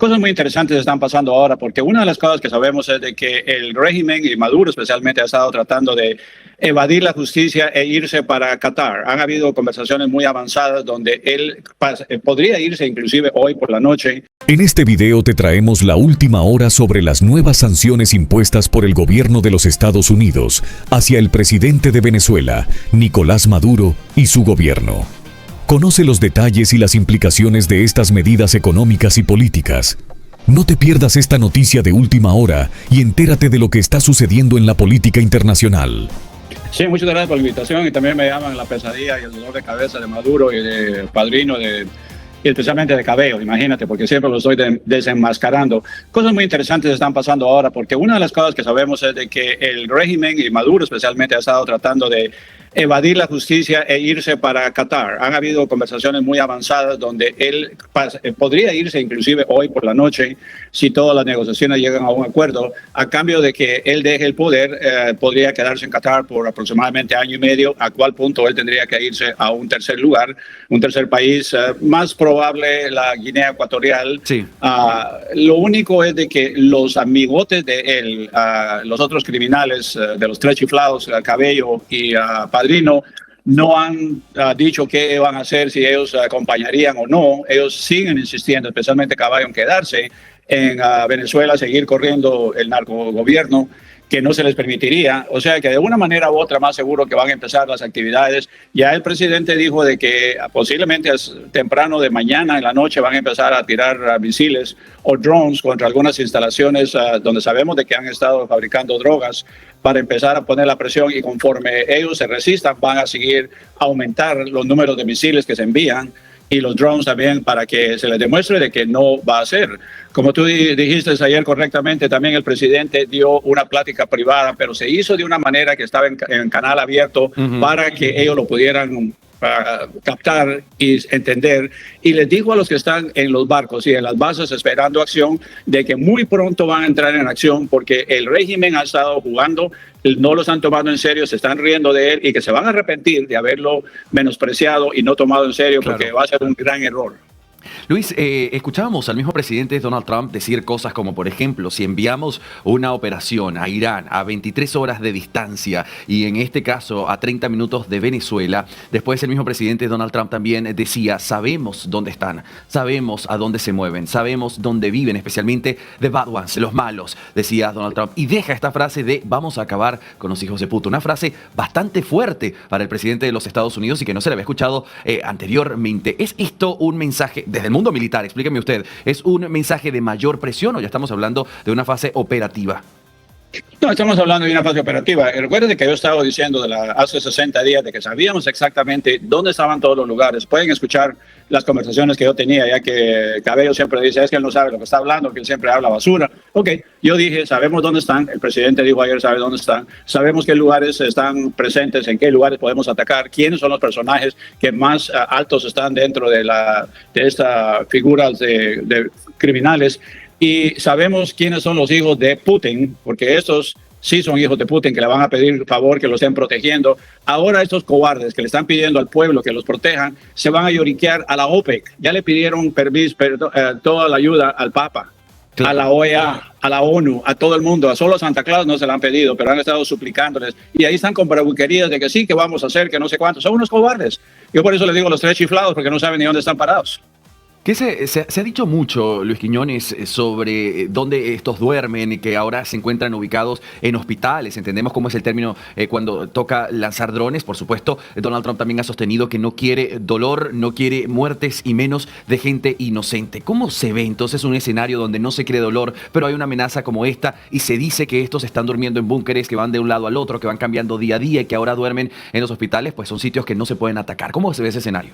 Cosas muy interesantes están pasando ahora, porque una de las cosas que sabemos es de que el régimen, y Maduro especialmente, ha estado tratando de evadir la justicia e irse para Qatar. Han habido conversaciones muy avanzadas donde él podría irse inclusive hoy por la noche. En este video te traemos la última hora sobre las nuevas sanciones impuestas por el gobierno de los Estados Unidos hacia el presidente de Venezuela, Nicolás Maduro, y su gobierno. Conoce los detalles y las implicaciones de estas medidas económicas y políticas. No te pierdas esta noticia de última hora y entérate de lo que está sucediendo en la política internacional. Sí, muchas gracias por la invitación, y también me llaman la pesadilla y el dolor de cabeza de Maduro y del padrino y especialmente de Cabello, imagínate, porque siempre lo estoy desenmascarando. Cosas muy interesantes están pasando ahora, porque una de las cosas que sabemos es de que el régimen, y Maduro especialmente, ha estado tratando de evadir la justicia e irse para Qatar. Han habido conversaciones muy avanzadas donde él podría irse inclusive hoy por la noche si todas las negociaciones llegan a un acuerdo, a cambio de que él deje el poder. Podría quedarse en Qatar por aproximadamente año y medio, a cual punto él tendría que irse a un tercer lugar, un tercer país, más probable la Guinea Ecuatorial. Sí. Lo único es de que los amigotes de él, los otros criminales, de los tres chiflados, Cabello y Padrino, no han dicho qué van a hacer, si ellos acompañarían o no. Ellos siguen insistiendo, especialmente Caballo, en quedarse en Venezuela, seguir corriendo el narcogobierno, que no se les permitiría. O sea que de una manera u otra más seguro que van a empezar las actividades. Ya el presidente dijo de que posiblemente temprano de mañana en la noche van a empezar a tirar misiles o drones contra algunas instalaciones donde sabemos de que han estado fabricando drogas, para empezar a poner la presión, y conforme ellos se resistan van a seguir aumentar los números de misiles que se envían y los drones también, para que se les demuestre de que no va a ser. Como tú dijiste ayer correctamente, también el presidente dio una plática privada, pero se hizo de una manera que estaba en canal abierto para que ellos lo pudieran captar y entender, y les dijo a los que están en los barcos y en las bases esperando acción de que muy pronto van a entrar en acción, porque el régimen ha estado jugando, no los han tomado en serio, se están riendo de él, y que se van a arrepentir de haberlo menospreciado y no tomado en serio, porque Claro. va a ser un gran error. Luis, escuchábamos al mismo presidente Donald Trump decir cosas como, por ejemplo, si enviamos una operación a Irán a 23 horas de distancia y en este caso a 30 minutos de Venezuela, después el mismo presidente Donald Trump también decía, sabemos dónde están, sabemos a dónde se mueven, sabemos dónde viven, especialmente the bad ones, los malos, decía Donald Trump. Y deja esta frase de vamos a acabar con los hijos de puta, una frase bastante fuerte para el presidente de los Estados Unidos y que no se le había escuchado anteriormente. ¿Es esto un mensaje desde el mundo militar? Explíqueme usted, ¿es un mensaje de mayor presión o ya estamos hablando de una fase operativa? No, estamos hablando de una fase operativa. Recuerden que yo estaba diciendo hace 60 días de que sabíamos exactamente dónde estaban todos los lugares. Pueden escuchar las conversaciones que yo tenía, ya que Cabello siempre dice, es que él no sabe lo que está hablando, que él siempre habla basura. Ok, yo dije, sabemos dónde están. El presidente dijo ayer, sabe dónde están. Sabemos qué lugares están presentes, en qué lugares podemos atacar, quiénes son los personajes que más altos están dentro de estas figuras de criminales. Y sabemos quiénes son los hijos de Putin, porque estos sí son hijos de Putin, que le van a pedir favor que los estén protegiendo. Ahora estos cobardes que le están pidiendo al pueblo que los protejan, se van a lloriquear a la OPEC. Ya le pidieron toda la ayuda al Papa, a la OEA, a la ONU, a todo el mundo. A solo Santa Claus no se la han pedido, pero han estado suplicándoles. Y ahí están con bravuquerías de que sí, que vamos a hacer, que no sé cuánto. Son unos cobardes. Yo por eso les digo a los tres chiflados, porque no saben ni dónde están parados. ¿Qué se ha dicho mucho, Luis Quiñones, sobre dónde estos duermen y que ahora se encuentran ubicados en hospitales? Entendemos cómo es el término cuando toca lanzar drones. Por supuesto, Donald Trump también ha sostenido que no quiere dolor, no quiere muertes y menos de gente inocente. ¿Cómo se ve entonces un escenario donde no se quiere dolor, pero hay una amenaza como esta y se dice que estos están durmiendo en búnkeres que van de un lado al otro, que van cambiando día a día y que ahora duermen en los hospitales? Pues son sitios que no se pueden atacar. ¿Cómo se ve ese escenario?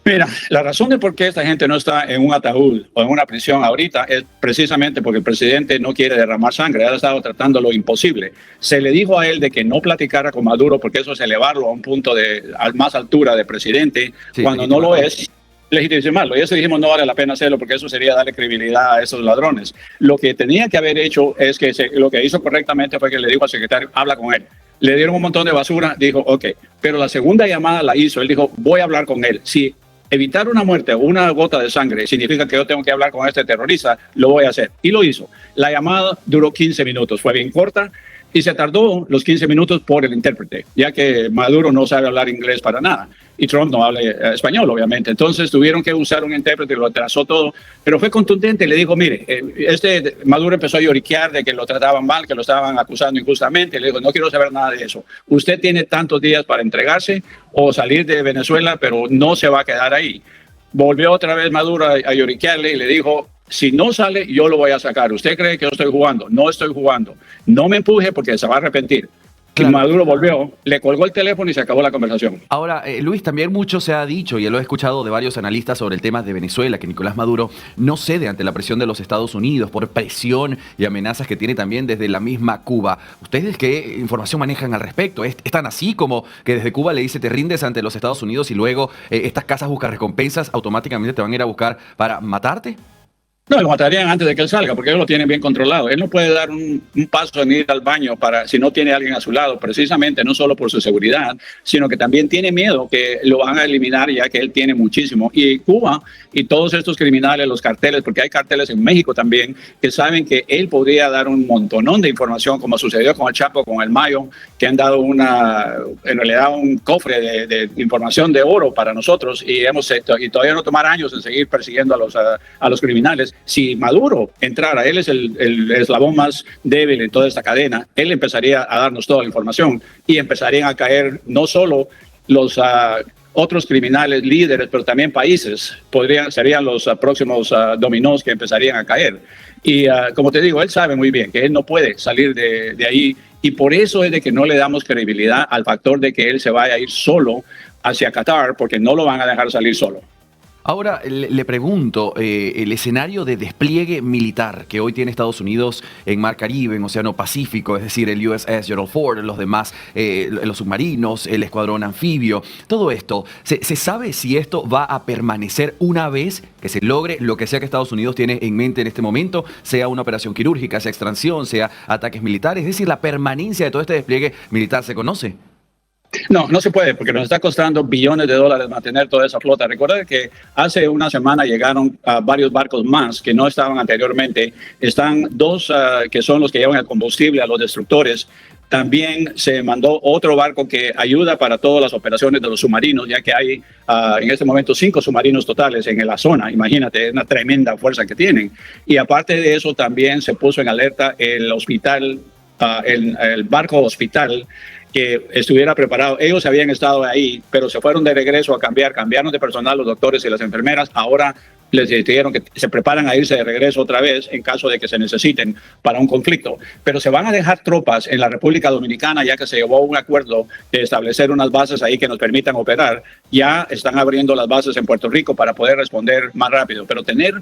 Mira, la razón de por qué esta gente no está en un ataúd o en una prisión ahorita es precisamente porque el presidente no quiere derramar sangre. Él ha estado tratando lo imposible. Se le dijo a él de que no platicara con Maduro porque eso es elevarlo a un punto a más altura de presidente, sí, cuando no lo es. Legitimarlo. Y eso dijimos, no vale la pena hacerlo porque eso sería darle credibilidad a esos ladrones. Lo que tenía que haber hecho es que lo que hizo correctamente fue que le dijo al secretario, habla con él. Le dieron un montón de basura, dijo, ok. Pero la segunda llamada la hizo, él dijo, voy a hablar con él. Si evitar una muerte o una gota de sangre significa que yo tengo que hablar con este terrorista, lo voy a hacer. Y lo hizo. La llamada duró 15 minutos, fue bien corta y se tardó los 15 minutos por el intérprete, ya que Maduro no sabe hablar inglés para nada y Trump no habla español, obviamente. Entonces tuvieron que usar un intérprete y lo atrasó todo, pero fue contundente. Le dijo, mire, Maduro empezó a lloriquear de que lo trataban mal, que lo estaban acusando injustamente. Le dijo, no quiero saber nada de eso. Usted tiene tantos días para entregarse o salir de Venezuela, pero no se va a quedar ahí. Volvió otra vez Maduro a lloriquearle y le dijo, si no sale, yo lo voy a sacar. ¿Usted cree que yo estoy jugando? No estoy jugando. No me empuje porque se va a arrepentir. Claro. Y Maduro volvió, le colgó el teléfono y se acabó la conversación. Ahora, Luis, también mucho se ha dicho, y lo he escuchado de varios analistas sobre el tema de Venezuela, que Nicolás Maduro no cede ante la presión de los Estados Unidos por presión y amenazas que tiene también desde la misma Cuba. ¿Ustedes qué información manejan al respecto? ¿Es tan así como que desde Cuba le dice te rindes ante los Estados Unidos y luego estas casas buscan recompensas automáticamente te van a ir a buscar para matarte? No, lo matarían antes de que él salga, porque ellos lo tienen bien controlado. Él no puede dar un paso en ir al baño si no tiene a alguien a su lado, precisamente no solo por su seguridad, sino que también tiene miedo que lo van a eliminar, ya que él tiene muchísimo. Y Cuba y todos estos criminales, los carteles, porque hay carteles en México también, que saben que él podría dar un montonón de información, como sucedió con el Chapo, con el Mayo, que han dado en realidad un cofre de información de oro para nosotros y todavía no tomar años en seguir persiguiendo a los criminales. Si Maduro entrara, él es el eslabón más débil en toda esta cadena, él empezaría a darnos toda la información y empezarían a caer no solo los otros criminales líderes, pero también países, serían los próximos dominós que empezarían a caer. Y como te digo, él sabe muy bien que él no puede salir de ahí y por eso es de que no le damos credibilidad al factor de que él se vaya a ir solo hacia Qatar, porque no lo van a dejar salir solo. Ahora le pregunto, el escenario de despliegue militar que hoy tiene Estados Unidos en Mar Caribe, en Océano Pacífico, es decir, el USS Gerald Ford, los demás, los submarinos, el escuadrón anfibio, todo esto, ¿se sabe si esto va a permanecer una vez que se logre lo que sea que Estados Unidos tiene en mente en este momento, sea una operación quirúrgica, sea extracción, sea ataques militares? Es decir, la permanencia de todo este despliegue militar, ¿se conoce? No, no se puede porque nos está costando billones de dólares mantener toda esa flota. Recuerda que hace una semana llegaron varios barcos más que no estaban anteriormente. Están dos que son los que llevan el combustible a los destructores. También se mandó otro barco que ayuda para todas las operaciones de los submarinos, ya que hay en este momento 5 submarinos totales en la zona. Imagínate, es una tremenda fuerza que tienen. Y aparte de eso, también se puso en alerta el hospital, el barco hospital, que estuviera preparado. Ellos habían estado ahí, pero se fueron de regreso cambiaron de personal los doctores y las enfermeras. Ahora les dijeron que se preparan a irse de regreso otra vez en caso de que se necesiten para un conflicto. Pero se van a dejar tropas en la República Dominicana, ya que se llevó un acuerdo de establecer unas bases ahí que nos permitan operar. Ya están abriendo las bases en Puerto Rico para poder responder más rápido. Pero tener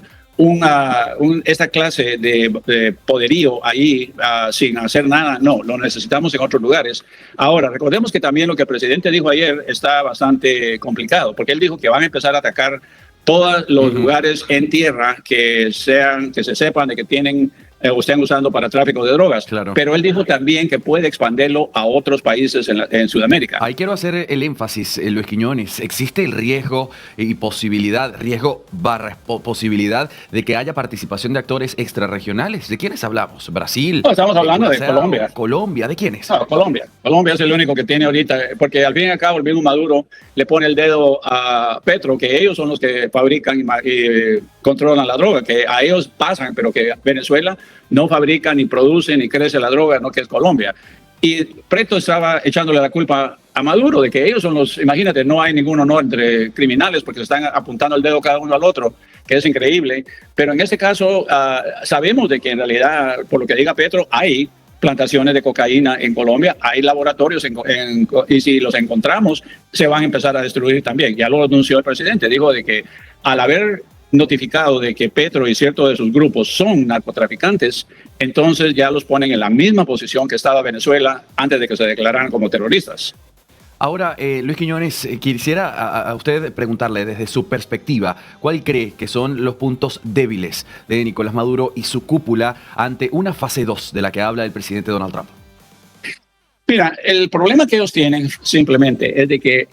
esta clase de poderío ahí sin hacer nada, no, lo necesitamos en otros lugares. Ahora, recordemos que también lo que el presidente dijo ayer está bastante complicado, porque él dijo que van a empezar a atacar todos los lugares en tierra que se sepan de que tienen o estén usando para tráfico de drogas. Claro. Pero él dijo también que puede expandirlo a otros países en Sudamérica. Ahí quiero hacer el énfasis, Luis Quiñones. ¿Existe el riesgo y posibilidad de que haya participación de actores extrarregionales? ¿De quiénes hablamos? ¿Brasil? No, estamos hablando de Colombia. ¿Colombia? ¿De quiénes? No, Colombia. Colombia es el único que tiene ahorita, porque al fin y al cabo el mismo Maduro le pone el dedo a Petro, que ellos son los que fabrican y controlan la droga, que a ellos pasan, pero que Venezuela no fabrica, ni produce, ni crece la droga, no, que es Colombia. Y Petro estaba echándole la culpa a Maduro de que ellos son los, imagínate, no hay ningún honor entre criminales porque se están apuntando el dedo cada uno al otro, que es increíble. Pero en este caso sabemos de que en realidad, por lo que diga Petro, hay plantaciones de cocaína en Colombia, hay laboratorios y si los encontramos, se van a empezar a destruir también. Ya lo anunció el presidente, dijo de que al haber notificado de que Petro y ciertos de sus grupos son narcotraficantes, entonces ya los ponen en la misma posición que estaba Venezuela antes de que se declararan como terroristas. Ahora, Luis Quiñones, quisiera a usted preguntarle desde su perspectiva, ¿cuál cree que son los puntos débiles de Nicolás Maduro y su cúpula ante una fase 2 de la que habla el presidente Donald Trump? Mira, el problema que ellos tienen simplemente es de que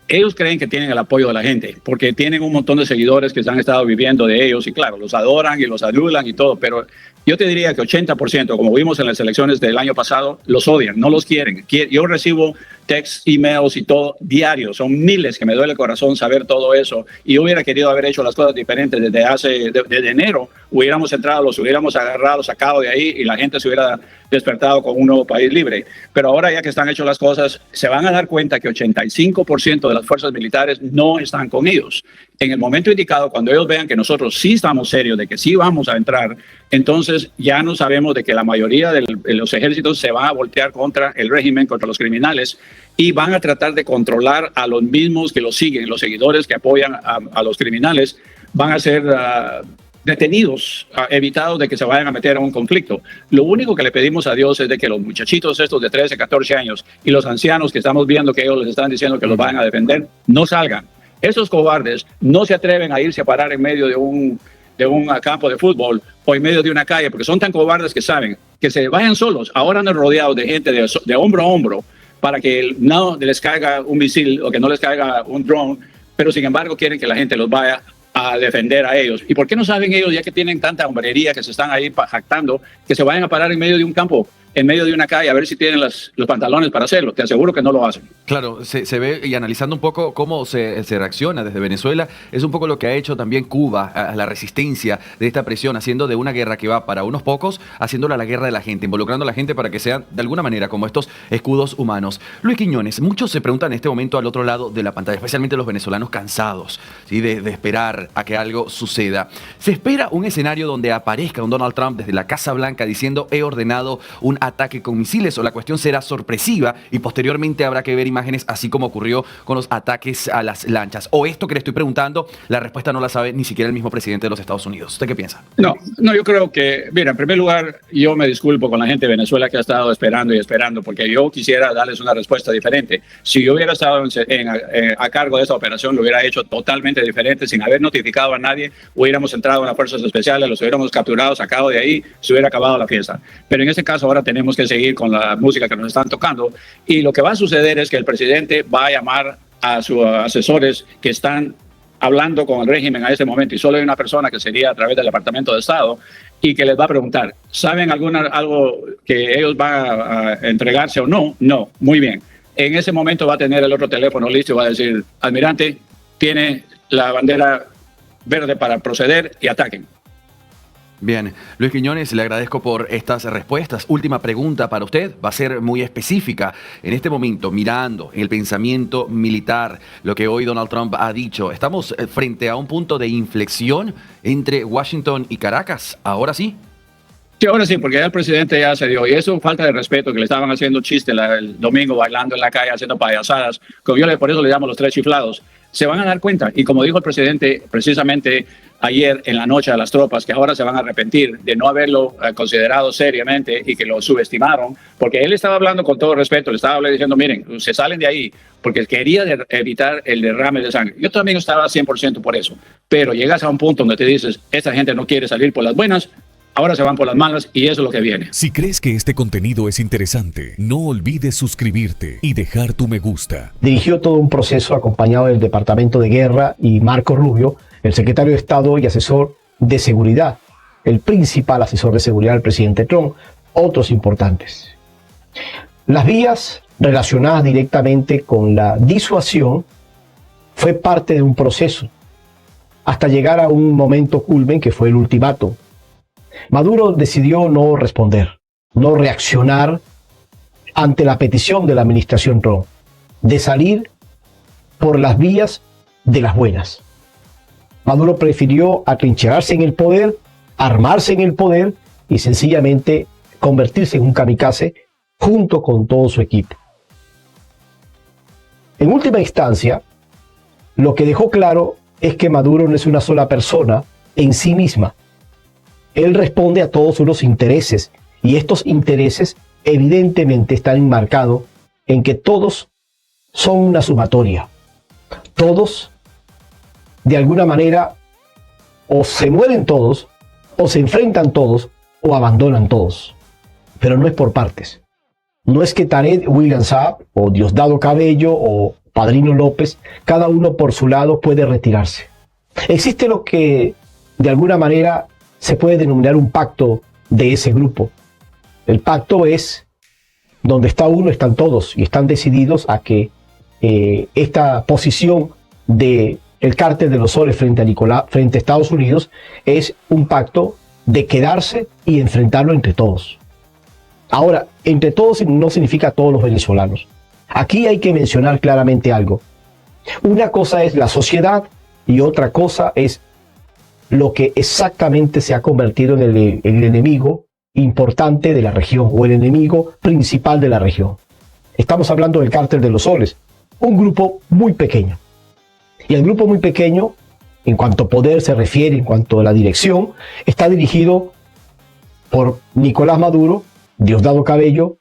ellos creen que tienen el apoyo de la gente, porque tienen un montón de seguidores que se han estado viviendo de ellos y claro, los adoran y los adulan y todo, pero yo te diría que 80%, como vimos en las elecciones del año pasado, los odian, no los quieren. Yo recibo texts, emails y todo diarios, son miles que me duele el corazón saber todo eso y yo hubiera querido haber hecho las cosas diferentes desde enero, hubiéramos entrado, los hubiéramos agarrado, sacado de ahí y la gente se hubiera despertado con un nuevo país libre. Pero ahora ya que están hechas las cosas, se van a dar cuenta que 85% de las fuerzas militares no están con ellos. En el momento indicado, cuando ellos vean que nosotros sí estamos serios, de que sí vamos a entrar, entonces ya no sabemos de que la mayoría de los ejércitos se van a voltear contra el régimen, contra los criminales, y van a tratar de controlar a los mismos que los siguen, los seguidores que apoyan a los criminales, van a ser detenidos, evitados de que se vayan a meter a un conflicto. Lo único que le pedimos a Dios es de que los muchachitos estos de 13, 14 años y los ancianos que estamos viendo que ellos les están diciendo que los van a defender, no salgan. Esos cobardes no se atreven a irse a parar en medio de un campo de fútbol o en medio de una calle, porque son tan cobardes que saben que se vayan solos. Ahora andan rodeados de gente de hombro a hombro para que no les caiga un misil o que no les caiga un drone, pero sin embargo quieren que la gente los vaya a defender a ellos. ¿Y por qué no saben ellos, ya que tienen tanta hombrería, que se están ahí jactando, que se vayan a parar en medio de un campo, en medio de una calle, a ver si tienen los pantalones para hacerlo? Te aseguro que no lo hacen. Claro, se ve, y analizando un poco cómo se reacciona desde Venezuela, es un poco lo que ha hecho también Cuba, a la resistencia de esta presión, haciendo de una guerra que va para unos pocos, haciéndola la guerra de la gente, involucrando a la gente para que sean de alguna manera como estos escudos humanos. Luis Quiñones, muchos se preguntan en este momento al otro lado de la pantalla, especialmente los venezolanos cansados, ¿sí? de esperar a que algo suceda. ¿Se espera un escenario donde aparezca un Donald Trump desde la Casa Blanca diciendo he ordenado un ataque con misiles, o la cuestión será sorpresiva y posteriormente habrá que ver imágenes así como ocurrió con los ataques a las lanchas? O esto que le estoy preguntando, la respuesta no la sabe ni siquiera el mismo presidente de los Estados Unidos. ¿Usted qué piensa? No, yo creo que, mira, en primer lugar, yo me disculpo con la gente de Venezuela que ha estado esperando y esperando, porque yo quisiera darles una respuesta diferente. Si yo hubiera estado a cargo de esta operación, lo hubiera hecho totalmente diferente, sin haber notificado a nadie, hubiéramos entrado en las fuerzas especiales, los hubiéramos capturado, sacado de ahí, se hubiera acabado la fiesta. Pero en este caso ahora tenemos que seguir con la música que nos están tocando, y lo que va a suceder es que el presidente va a llamar a sus asesores que están hablando con el régimen a este momento, y solo hay una persona que sería a través del Departamento de Estado, y que les va a preguntar, ¿saben algo que ellos van a entregarse o no? No, muy bien. En ese momento va a tener el otro teléfono listo y va a decir, almirante, tiene la bandera verde para proceder y ataquen. Bien, Luis Quiñones, le agradezco por estas respuestas. Última pregunta para usted, va a ser muy específica. En este momento, mirando el pensamiento militar, lo que hoy Donald Trump ha dicho, ¿estamos frente a un punto de inflexión entre Washington y Caracas? ¿Ahora sí? Sí, ahora sí, porque ya el presidente ya se dio, y eso falta de respeto, que le estaban haciendo chistes el domingo, bailando en la calle, haciendo payasadas, como por eso le llamo los tres chiflados. Se van a dar cuenta, y como dijo el presidente precisamente ayer en la noche a las tropas, que ahora se van a arrepentir de no haberlo considerado seriamente y que lo subestimaron, porque él estaba hablando con todo respeto, le estaba diciendo, miren, se salen de ahí, porque quería evitar el derrame de sangre. Yo también estaba 100% por eso, pero llegas a un punto donde te dices, esta gente no quiere salir por las buenas, ahora se van por las malas, y eso es lo que viene. Si crees que este contenido es interesante, no olvides suscribirte y dejar tu me gusta. Dirigió todo un proceso acompañado del Departamento de Guerra y Marco Rubio, el secretario de Estado y asesor de seguridad, el principal asesor de seguridad del presidente Trump, otros importantes. Las vías relacionadas directamente con la disuasión fue parte de un proceso, hasta llegar a un momento culmen que fue el ultimátum. Maduro decidió no responder, no reaccionar ante la petición de la administración Trump de salir por las vías de las buenas. Maduro prefirió atrincherarse en el poder, armarse en el poder y sencillamente convertirse en un kamikaze junto con todo su equipo. En última instancia, lo que dejó claro es que Maduro no es una sola persona en sí misma. Él responde a todos unos intereses, y estos intereses evidentemente están enmarcados en que todos son una sumatoria. Todos, de alguna manera, o se mueren todos, o se enfrentan todos, o abandonan todos. Pero no es por partes. No es que Tarek William Saab, o Diosdado Cabello, o Padrino López, cada uno por su lado puede retirarse. Existe lo que de alguna manera se puede denominar un pacto de ese grupo. El pacto es donde está uno, están todos y están decididos a que esta posición del cártel de los soles frente a Estados Unidos es un pacto de quedarse y enfrentarlo entre todos. Ahora, entre todos no significa todos los venezolanos. Aquí hay que mencionar claramente algo. Una cosa es la sociedad y otra cosa es lo que exactamente se ha convertido en el enemigo importante de la región o el enemigo principal de la región. Estamos hablando del cártel de los soles, un grupo muy pequeño. Y el grupo muy pequeño, en cuanto a poder se refiere, en cuanto a la dirección, está dirigido por Nicolás Maduro, Diosdado Cabello,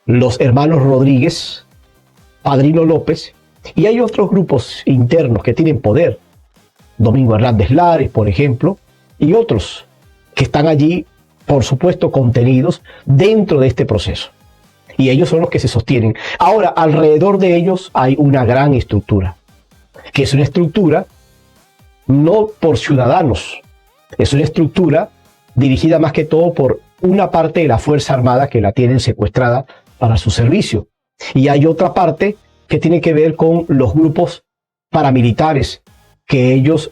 los hermanos Rodríguez, Padrino López, y hay otros grupos internos que tienen poder, Domingo Hernández Lares, por ejemplo, y otros que están allí, por supuesto, contenidos dentro de este proceso. Y ellos son los que se sostienen. Ahora, alrededor de ellos hay una gran estructura, que es una estructura no por ciudadanos, es una estructura dirigida más que todo por una parte de la Fuerza Armada que la tienen secuestrada para su servicio. Y hay otra parte que tiene que ver con los grupos paramilitares que ellos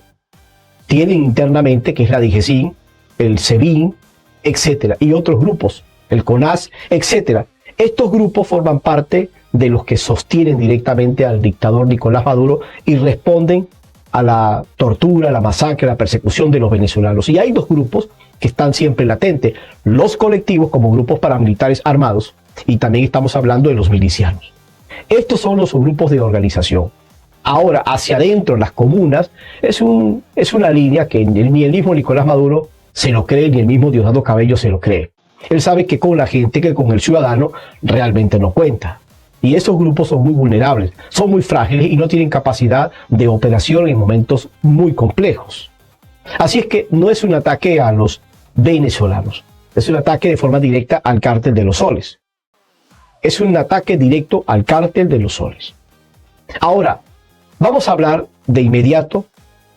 tienen internamente, que es la DIGESIN, el SEBIN, etcétera, y otros grupos, el CONAS, etcétera. Estos grupos forman parte de los que sostienen directamente al dictador Nicolás Maduro y responden a la tortura, la masacre, la persecución de los venezolanos. Y hay dos grupos que están siempre latentes, los colectivos como grupos paramilitares armados, y también estamos hablando de los milicianos. Estos son los grupos de organización. Ahora, hacia adentro, en las comunas, es una línea que ni el mismo Nicolás Maduro se lo cree, ni el mismo Diosdado Cabello se lo cree. Él sabe que con la gente, que con el ciudadano, realmente no cuenta. Y esos grupos son muy vulnerables, son muy frágiles y no tienen capacidad de operación en momentos muy complejos. Así es que no es un ataque a los venezolanos, es un ataque de forma directa al cártel de los soles. Es un ataque directo al cártel de los soles. Ahora, vamos a hablar de inmediato,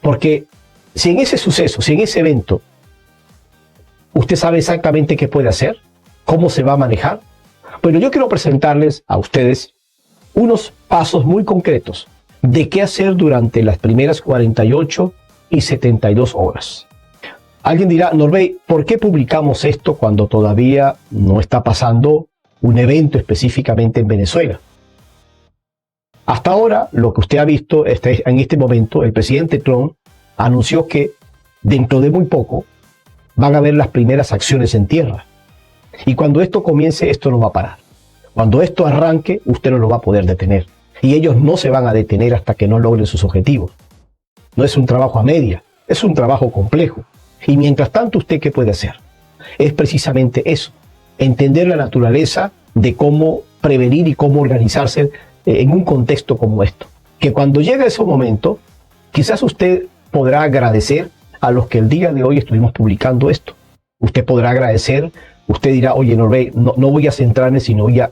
porque si en ese suceso, si en ese evento, usted sabe exactamente qué puede hacer, cómo se va a manejar, bueno, yo quiero presentarles a ustedes unos pasos muy concretos de qué hacer durante las primeras 48 y 72 horas. Alguien dirá, Norbey, ¿por qué publicamos esto cuando todavía no está pasando un evento específicamente en Venezuela? Hasta ahora, lo que usted ha visto en este momento, el presidente Trump anunció que dentro de muy poco van a haber las primeras acciones en tierra. Y cuando esto comience, esto no va a parar. Cuando esto arranque, usted no lo va a poder detener. Y ellos no se van a detener hasta que no logren sus objetivos. No es un trabajo a media, es un trabajo complejo. Y mientras tanto, ¿usted qué puede hacer? Es precisamente eso, entender la naturaleza de cómo prevenir y cómo organizarse en un contexto como esto. Que cuando llegue ese momento, quizás usted podrá agradecer a los que el día de hoy estuvimos publicando esto. Usted podrá agradecer, usted dirá, oye, Norbey, no voy a centrarme, sino voy a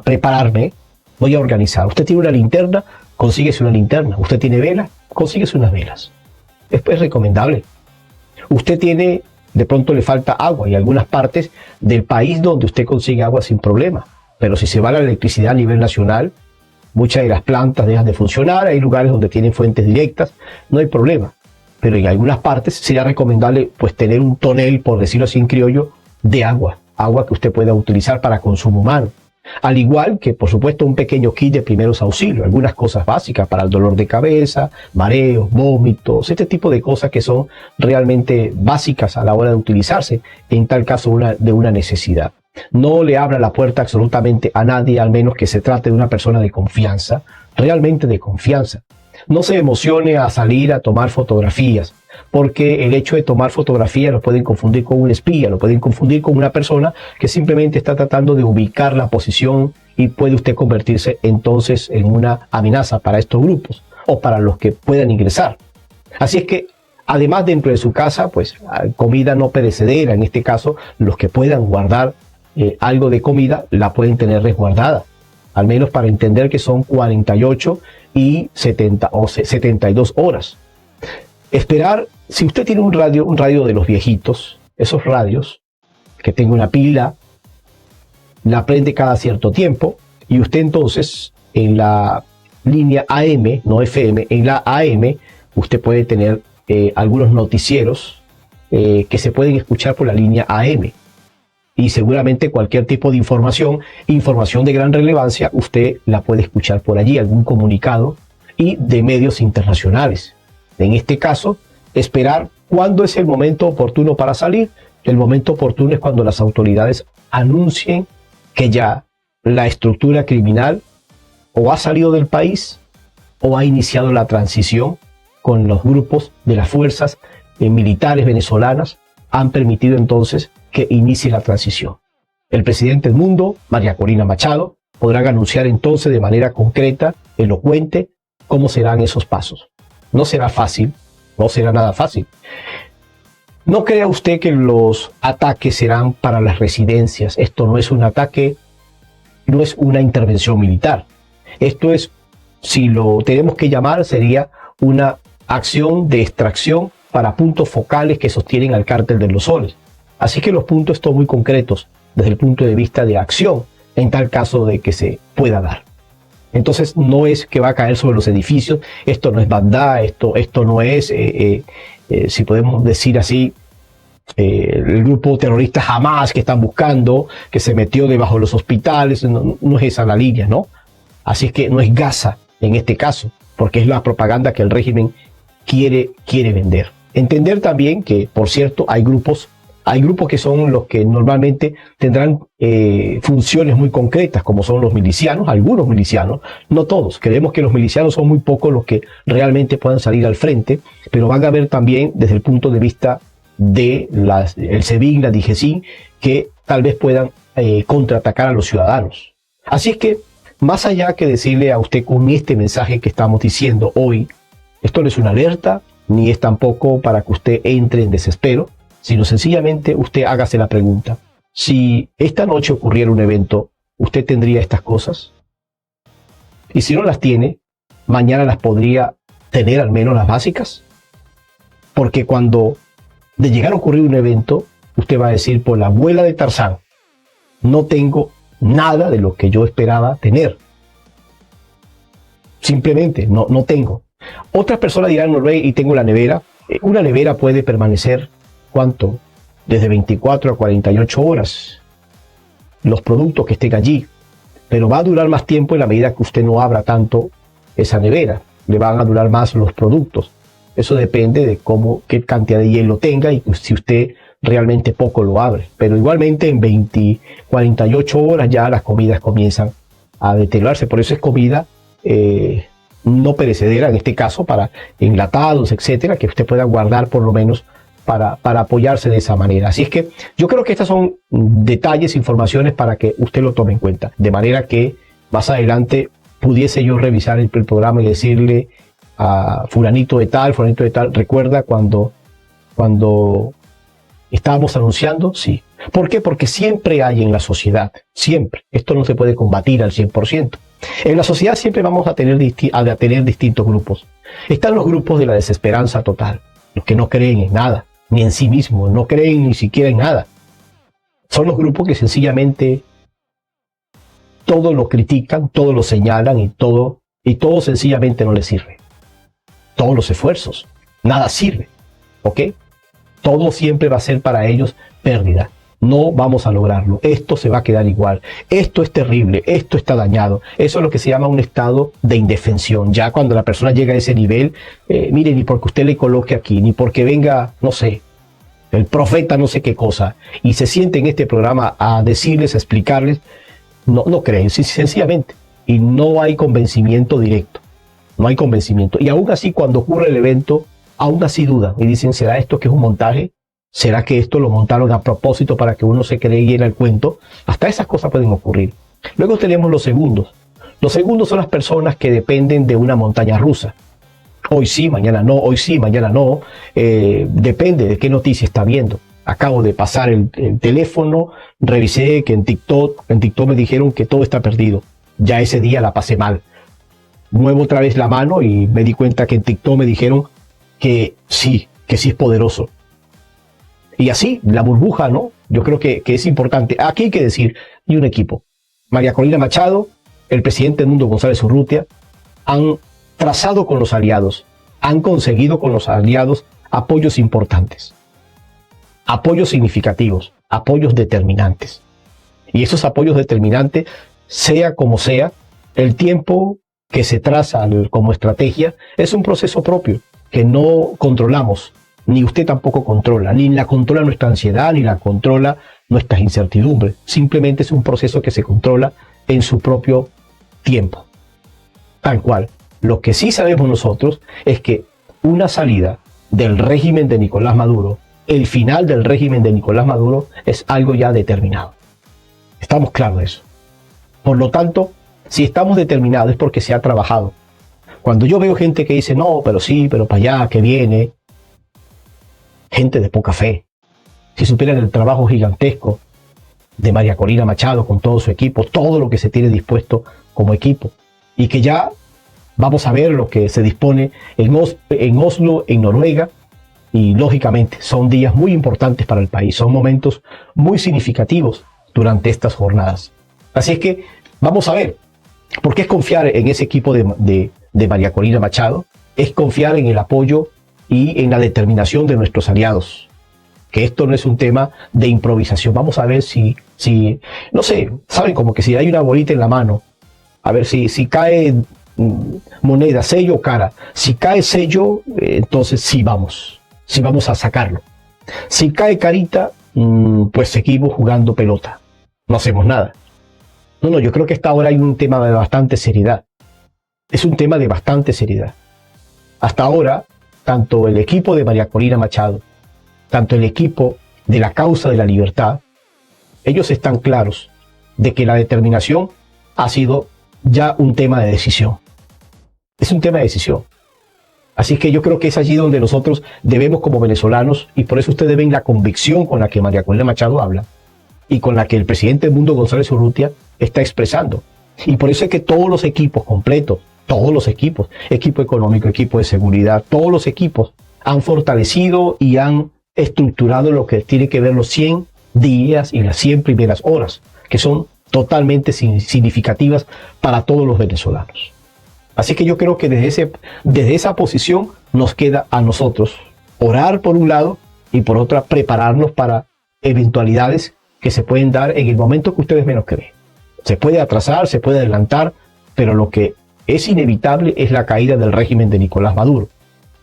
prepararme, voy a organizar. Usted tiene una linterna, consíguese una linterna. Usted tiene velas, consíguese unas velas. Es recomendable. Usted tiene, de pronto le falta agua, y algunas partes del país donde usted consigue agua sin problema. Pero si se va la electricidad a nivel nacional, muchas de las plantas dejan de funcionar, hay lugares donde tienen fuentes directas, no hay problema. Pero en algunas partes sería recomendable pues tener un tonel, por decirlo así en criollo, de agua que usted pueda utilizar para consumo humano. Al igual que, por supuesto, un pequeño kit de primeros auxilios, algunas cosas básicas para el dolor de cabeza, mareos, vómitos, este tipo de cosas que son realmente básicas a la hora de utilizarse, en tal caso de una necesidad. No le abra la puerta absolutamente a nadie, al menos que se trate de una persona de confianza, realmente de confianza. No se emocione a salir a tomar fotografías, porque el hecho de tomar fotografías lo pueden confundir con un espía, lo pueden confundir con una persona que simplemente está tratando de ubicar la posición y puede usted convertirse entonces en una amenaza para estos grupos o para los que puedan ingresar. Así es que, además dentro de su casa, pues comida no perecedera, en este caso los que puedan guardar algo de comida la pueden tener resguardada. al menos para entender que son 48 y 70 o 72 horas. Esperar, si usted tiene un radio de los viejitos, esos radios que tenga una pila, la prende cada cierto tiempo, y usted entonces en la línea AM, no FM, en la AM usted puede tener algunos noticieros que se pueden escuchar por la línea AM. Y seguramente cualquier tipo de información de gran relevancia, usted la puede escuchar por allí, algún comunicado, y de medios internacionales. En este caso, esperar cuándo es el momento oportuno para salir. El momento oportuno es cuando las autoridades anuncien que ya la estructura criminal o ha salido del país o ha iniciado la transición con los grupos de las fuerzas militares venezolanas, han permitido entonces que inicie la transición. El presidente del mundo, María Corina Machado, podrán anunciar entonces de manera concreta, elocuente, cómo serán esos pasos. No será fácil, no será nada fácil. No crea usted que los ataques serán para las residencias. Esto no es un ataque, no es una intervención militar. Esto es, si lo tenemos que llamar, sería una acción de extracción para puntos focales que sostienen al cártel de los soles. Así que los puntos están muy concretos desde el punto de vista de acción, en tal caso de que se pueda dar. Entonces no es que va a caer sobre los edificios, esto no es Bagdad, esto no es, si podemos decir así, el grupo terrorista Hamas que están buscando, que se metió debajo de los hospitales, no es esa la línea, ¿no? Así es que no es Gaza en este caso, porque es la propaganda que el régimen quiere vender. Entender también que, por cierto, hay grupos que son los que normalmente tendrán funciones muy concretas, como son los milicianos, algunos milicianos, no todos. Creemos que los milicianos son muy pocos los que realmente puedan salir al frente, pero van a haber también desde el punto de vista de el SEBIN, la DIGESIN, que tal vez puedan contraatacar a los ciudadanos. Así es que, más allá que decirle a usted con este mensaje que estamos diciendo hoy, esto no es una alerta, ni es tampoco para que usted entre en desespero, sino sencillamente usted hágase la pregunta: si esta noche ocurriera un evento, ¿usted tendría estas cosas? Y si no las tiene, mañana las podría tener, al menos las básicas. Porque cuando de llegar a ocurrir un evento, usted va a decir: por la abuela de Tarzán, no tengo nada de lo que yo esperaba tener. Simplemente no tengo. Otras personas dirán: no, Rey, y tengo la nevera. Una nevera puede permanecer, ¿cuánto? Desde 24 a 48 horas. Los productos que estén allí. Pero va a durar más tiempo en la medida que usted no abra tanto esa nevera. Le van a durar más los productos. Eso depende de qué cantidad de hielo tenga y si usted realmente poco lo abre. Pero igualmente en 48 horas ya las comidas comienzan a deteriorarse. Por eso es comida no perecedera, en este caso para enlatados, etcétera, que usted pueda guardar por lo menos para apoyarse de esa manera. Así es que yo creo que estas son detalles, informaciones para que usted lo tome en cuenta. De manera que más adelante pudiese yo revisar el programa y decirle a fulanito de tal, recuerda cuando estábamos anunciando, sí. ¿Por qué? Porque siempre hay en la sociedad, siempre. Esto no se puede combatir al 100%. En la sociedad siempre vamos a tener distintos grupos. Están los grupos de la desesperanza total, los que no creen en nada, ni en sí mismos, no creen ni siquiera en nada. Son los grupos que sencillamente todo lo critican, todo lo señalan y todo sencillamente no les sirve. Todos los esfuerzos, nada sirve, ¿ok? Todo siempre va a ser para ellos pérdida. No vamos a lograrlo. Esto se va a quedar igual. Esto es terrible. Esto está dañado. Eso es lo que se llama un estado de indefensión. Ya cuando la persona llega a ese nivel, mire, ni porque usted le coloque aquí, ni porque venga, no sé, el profeta no sé qué cosa, y se siente en este programa a decirles, a explicarles, no creen, sencillamente. Y no hay convencimiento directo. No hay convencimiento. Y aún así, cuando ocurre el evento, aún así dudan y dicen: ¿será esto que es un montaje? ¿Será que esto lo montaron a propósito para que uno se creyera el cuento? Hasta esas cosas pueden ocurrir. Luego tenemos los segundos. Los segundos son las personas que dependen de una montaña rusa. Hoy sí, mañana no, hoy sí, mañana no. Depende de qué noticia está viendo. Acabo de pasar el teléfono, revisé que en TikTok me dijeron que todo está perdido. ya ese día la pasé mal. Muevo otra vez la mano y me di cuenta que en TikTok me dijeron que sí es poderoso. Y así, la burbuja, ¿no? Yo creo que es importante. Aquí hay que decir, y un equipo. María Corina Machado, el presidente Edmundo González Urrutia, han trazado con los aliados, han conseguido con los aliados apoyos importantes, apoyos significativos, apoyos determinantes. Y esos apoyos determinantes, sea como sea, el tiempo que se traza como estrategia es un proceso propio que no controlamos, ni usted tampoco controla, ni la controla nuestra ansiedad, ni la controla nuestras incertidumbres. Simplemente es un proceso que se controla en su propio tiempo. Tal cual. Lo que sí sabemos nosotros es que una salida del régimen de Nicolás Maduro, el final del régimen de Nicolás Maduro, es algo ya determinado. Estamos claros de eso. Por lo tanto, si estamos determinados es porque se ha trabajado. Cuando yo veo gente que dice, no, pero sí, pero para allá, que viene, gente de poca fe. Si supieran el trabajo gigantesco de María Corina Machado con todo su equipo, todo lo que se tiene dispuesto como equipo, y que ya vamos a ver lo que se dispone en Oslo, en Noruega, y lógicamente son días muy importantes para el país, son momentos muy significativos durante estas jornadas. Así es que vamos a ver, porque es confiar en ese equipo de María Corina Machado, es confiar en el apoyo y en la determinación de nuestros aliados, que esto no es un tema de improvisación. Vamos a ver si no sé, saben, como que si hay una bolita en la mano, a ver si cae moneda, sello o cara. Si cae sello, entonces sí vamos a sacarlo. Si cae carita, pues seguimos jugando pelota, no hacemos nada. No, yo creo que hasta ahora hay un tema de bastante seriedad. Es un tema de bastante seriedad. Hasta ahora, tanto el equipo de María Corina Machado, tanto el equipo de la causa de la libertad, ellos están claros de que la determinación ha sido ya un tema de decisión. Es un tema de decisión. Así que yo creo que es allí donde nosotros debemos, como venezolanos, y por eso ustedes ven la convicción con la que María Corina Machado habla y con la que el presidente Edmundo González Urrutia está expresando. Y por eso es que todos los equipos completos, todos los equipos, equipo económico, equipo de seguridad, todos los equipos han fortalecido y han estructurado lo que tiene que ver los 100 días y las 100 primeras horas, que son totalmente significativas para todos los venezolanos. Así que yo creo que desde esa posición nos queda a nosotros orar por un lado y por otra prepararnos para eventualidades que se pueden dar en el momento que ustedes menos creen. Se puede atrasar, se puede adelantar, pero lo que es inevitable es la caída del régimen de Nicolás Maduro.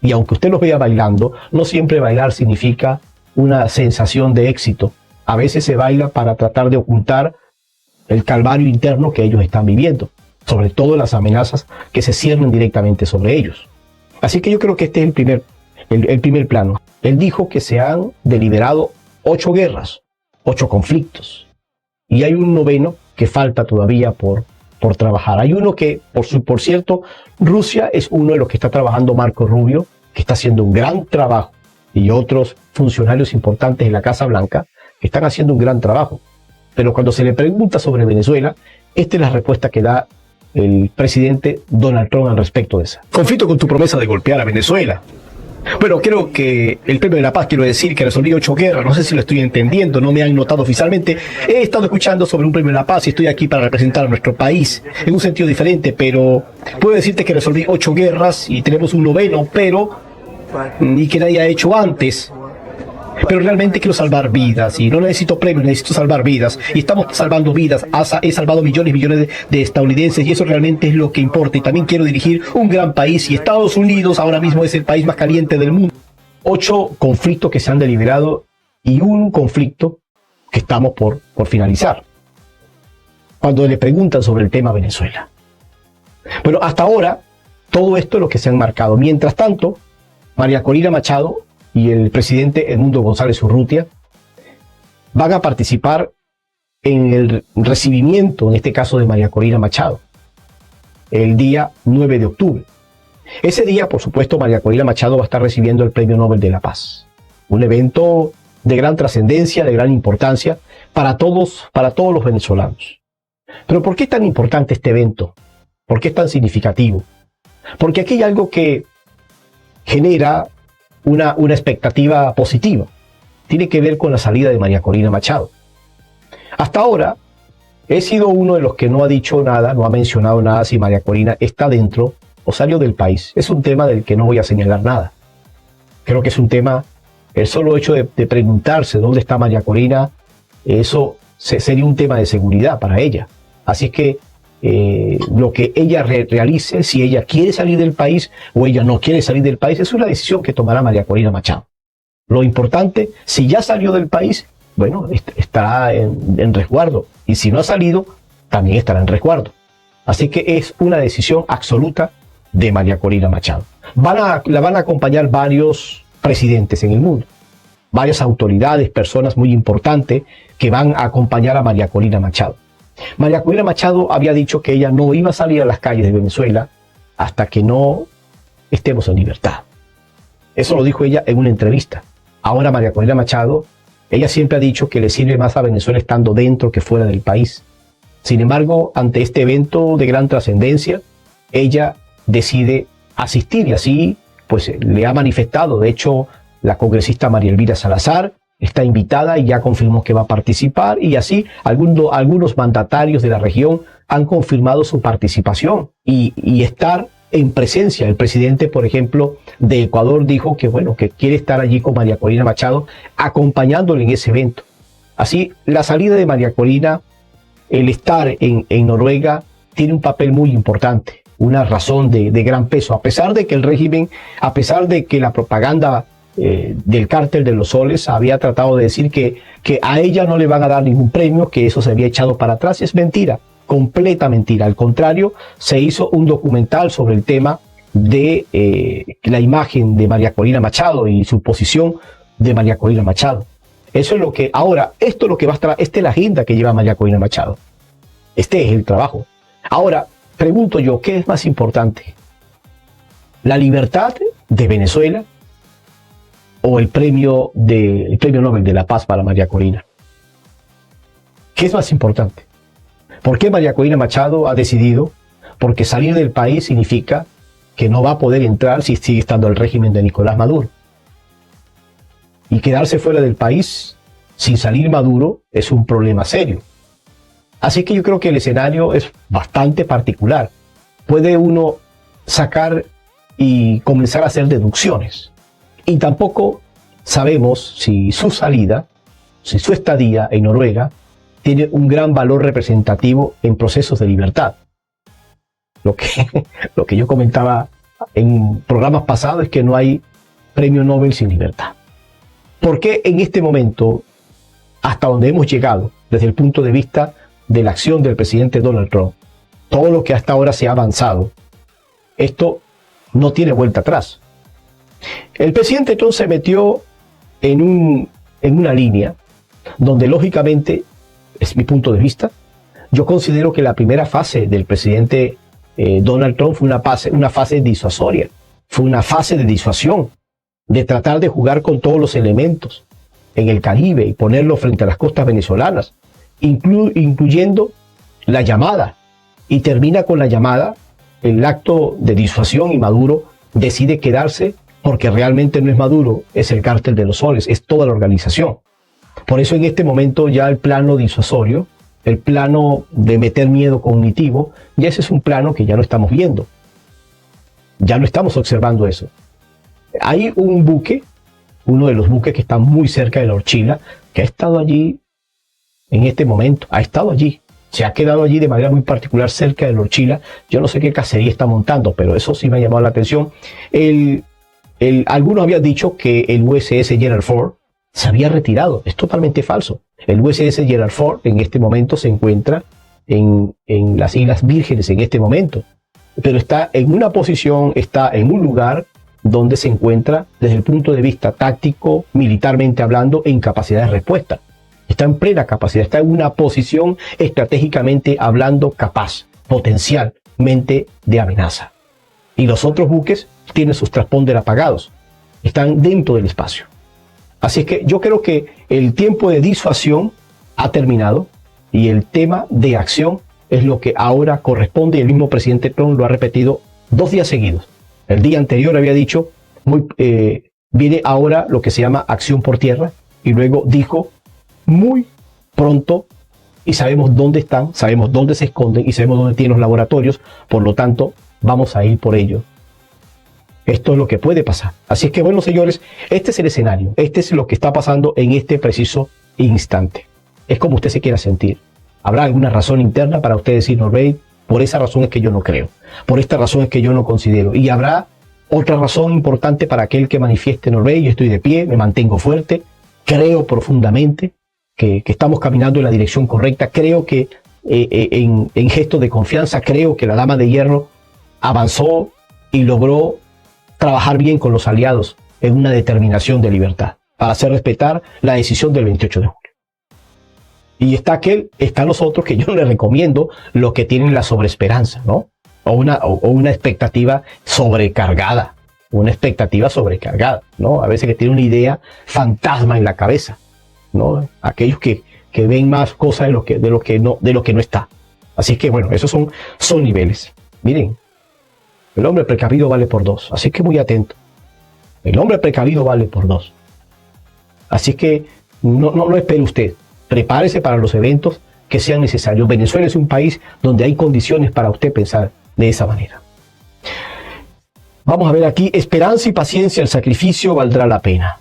Y aunque usted los vea bailando, no siempre bailar significa una sensación de éxito. A veces se baila para tratar de ocultar el calvario interno que ellos están viviendo, sobre todo las amenazas que se ciernen directamente sobre ellos. Así que yo creo que este es el primer plano. Él dijo que se han deliberado 8 guerras, 8 conflictos, y hay un noveno que falta todavía por trabajar. Hay uno que, por cierto, Rusia es uno de los que está trabajando, Marco Rubio, que está haciendo un gran trabajo, y otros funcionarios importantes de la Casa Blanca que están haciendo un gran trabajo. Pero cuando se le pregunta sobre Venezuela, esta es la respuesta que da el presidente Donald Trump al respecto de esa. Conflicto con tu promesa de golpear a Venezuela. Bueno, creo que el Premio de la Paz, quiero decir que resolví 8 guerras, no sé si lo estoy entendiendo, no me han notado oficialmente. He estado escuchando sobre un Premio de la Paz y estoy aquí para representar a nuestro país en un sentido diferente, pero puedo decirte que resolví 8 guerras y tenemos un noveno, y que nadie ha hecho antes. Pero realmente quiero salvar vidas y no necesito premios, necesito salvar vidas. Y estamos salvando vidas. He salvado millones y millones de estadounidenses y eso realmente es lo que importa. Y también quiero dirigir un gran país y Estados Unidos ahora mismo es el país más caliente del mundo. 8 conflictos que se han deliberado y un conflicto que estamos por finalizar. Cuando le preguntan sobre el tema Venezuela. Bueno, hasta ahora todo esto es lo que se han marcado. Mientras tanto, María Corina Machado y el presidente Edmundo González Urrutia van a participar en el recibimiento, en este caso de María Corina Machado, el día 9 de octubre. Ese día, por supuesto, María Corina Machado va a estar recibiendo el Premio Nobel de la Paz. Un evento de gran trascendencia, de gran importancia para todos los venezolanos. Pero ¿por qué es tan importante este evento? ¿Por qué es tan significativo? Porque aquí hay algo que genera una expectativa positiva. Tiene que ver con la salida de María Corina Machado. Hasta ahora he sido uno de los que no ha dicho nada, no ha mencionado nada si María Corina está dentro o salió del país. Es un tema del que no voy a señalar nada. Creo que es un tema, el solo hecho de preguntarse dónde está María Corina, eso sería un tema de seguridad para ella. Así es que lo que ella realice, si ella quiere salir del país o ella no quiere salir del país, es una decisión que tomará María Corina Machado. Lo importante, si ya salió del país, bueno, estará en resguardo. Y si no ha salido, también estará en resguardo. Así que es una decisión absoluta de María Corina Machado. La van a acompañar varios presidentes en el mundo, varias autoridades, personas muy importantes que van a acompañar a María Corina Machado. María Corina Machado había dicho que ella no iba a salir a las calles de Venezuela hasta que no estemos en libertad. Eso lo dijo ella en una entrevista. Ahora María Corina Machado, ella siempre ha dicho que le sirve más a Venezuela estando dentro que fuera del país. Sin embargo, ante este evento de gran trascendencia, ella decide asistir y así pues le ha manifestado. De hecho, la congresista María Elvira Salazar está invitada y ya confirmó que va a participar, y así algunos mandatarios de la región han confirmado su participación y estar en presencia. El presidente, por ejemplo, de Ecuador dijo que bueno, que quiere estar allí con María Corina Machado, acompañándole en ese evento. Así, la salida de María Corina, el estar en Noruega, tiene un papel muy importante, una razón de gran peso, a pesar de que el régimen, a pesar de que la propaganda del cártel de los soles había tratado de decir que a ella no le van a dar ningún premio, que eso se había echado para atrás. Es mentira, completa mentira. Al contrario, se hizo un documental sobre el tema de la imagen de María Corina Machado y su posición de María Corina Machado. Eso es lo que ahora, esto es lo que va a estar, esta es la agenda que lleva María Corina Machado. Este es el trabajo. Ahora, pregunto yo, ¿qué es más importante? ¿La libertad de Venezuela o el premio Nobel de la Paz para María Corina? ¿Qué es más importante? ¿Por qué María Corina Machado ha decidido? Porque salir del país significa que no va a poder entrar si sigue estando el régimen de Nicolás Maduro. Y quedarse fuera del país sin salir Maduro es un problema serio. Así que yo creo que el escenario es bastante particular. Puede uno sacar y comenzar a hacer deducciones. Y tampoco sabemos si su salida, si su estadía en Noruega tiene un gran valor representativo en procesos de libertad. Lo que yo comentaba en programas pasados es que no hay premio Nobel sin libertad. ¿Por qué en este momento, hasta donde hemos llegado, desde el punto de vista de la acción del presidente Donald Trump, todo lo que hasta ahora se ha avanzado, esto no tiene vuelta atrás? El presidente Trump se metió en una línea donde, lógicamente, es mi punto de vista, yo considero que la primera fase del presidente Donald Trump fue una fase disuasoria, fue una fase de disuasión, de tratar de jugar con todos los elementos en el Caribe y ponerlo frente a las costas venezolanas, incluyendo la llamada, y termina con la llamada, el acto de disuasión, y Maduro decide quedarse porque realmente no es Maduro, es el cártel de los soles, es toda la organización. Por eso en este momento ya el plano disuasorio, el plano de meter miedo cognitivo, ya ese es un plano que ya no estamos viendo. Ya no estamos observando eso. Hay un buque, uno de los buques que está muy cerca de la Orchila, que ha estado allí en este momento, ha estado allí. Se ha quedado allí de manera muy particular cerca de la Orchila. Yo no sé qué cacería está montando, pero eso sí me ha llamado la atención. Algunos habían dicho que el USS Gerald Ford se había retirado. Es totalmente falso. El USS Gerald Ford en este momento se encuentra en las Islas Vírgenes en este momento, pero está en una posición, está en un lugar donde se encuentra desde el punto de vista táctico, militarmente hablando, en capacidad de respuesta. Está en plena capacidad, está en una posición estratégicamente hablando capaz, potencialmente de amenaza. Y los otros buques tienen sus transponders apagados, están dentro del espacio. Así es que yo creo que el tiempo de disuasión ha terminado y el tema de acción es lo que ahora corresponde, y el mismo presidente Trump lo ha repetido 2 días seguidos. El día anterior había dicho, viene ahora lo que se llama acción por tierra, y luego dijo muy pronto, y sabemos dónde están, sabemos dónde se esconden y sabemos dónde tienen los laboratorios, por lo tanto vamos a ir por ello. Esto es lo que puede pasar. Así es que bueno, señores, este es el escenario, este es lo que está pasando en este preciso instante. Es como usted se quiera sentir. ¿Habrá alguna razón interna para usted decir, Norbert, por esa razón es que yo no creo, por esta razón es que yo no considero? Y habrá otra razón importante para aquel que manifieste, Norbert, yo estoy de pie, me mantengo fuerte, creo profundamente que estamos caminando en la dirección correcta, creo que en gesto de confianza, creo que la Dama de Hierro avanzó y logró trabajar bien con los aliados en una determinación de libertad para hacer respetar la decisión del 28 de julio. Y están los otros que yo les recomiendo, los que tienen la sobreesperanza, ¿no? O una expectativa sobrecargada, ¿no? A veces que tienen una idea fantasma en la cabeza, ¿no? Aquellos que ven más cosas de lo que no está. Así que bueno, esos son niveles. Miren, el hombre precavido vale por 2, así que muy atento. El hombre precavido vale por 2. Así que no espere usted. Prepárese para los eventos que sean necesarios. Venezuela es un país donde hay condiciones para usted pensar de esa manera. Vamos a ver aquí, esperanza y paciencia, el sacrificio valdrá la pena.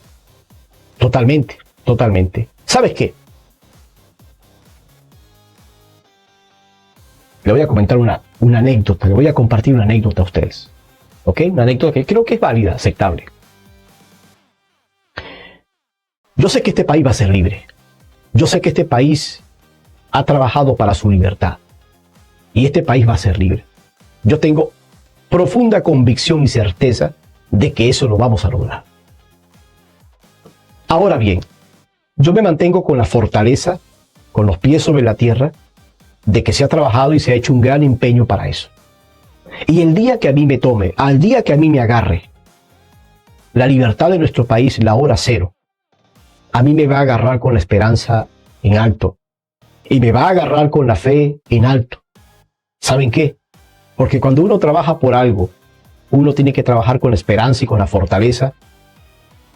Totalmente, totalmente. ¿Sabes qué? Le voy a comentar una anécdota, le voy a compartir una anécdota a ustedes. ¿Ok? Una anécdota que creo que es válida, aceptable. Yo sé que este país va a ser libre. Yo sé que este país ha trabajado para su libertad. Y este país va a ser libre. Yo tengo profunda convicción y certeza de que eso lo vamos a lograr. Ahora bien, yo me mantengo con la fortaleza, con los pies sobre la tierra, de que se ha trabajado y se ha hecho un gran empeño para eso. Y el día que a mí me tome, al día que a mí me agarre la libertad de nuestro país, la hora cero, a mí me va a agarrar con la esperanza en alto y me va a agarrar con la fe en alto. ¿Saben qué? Porque cuando uno trabaja por algo, uno tiene que trabajar con la esperanza y con la fortaleza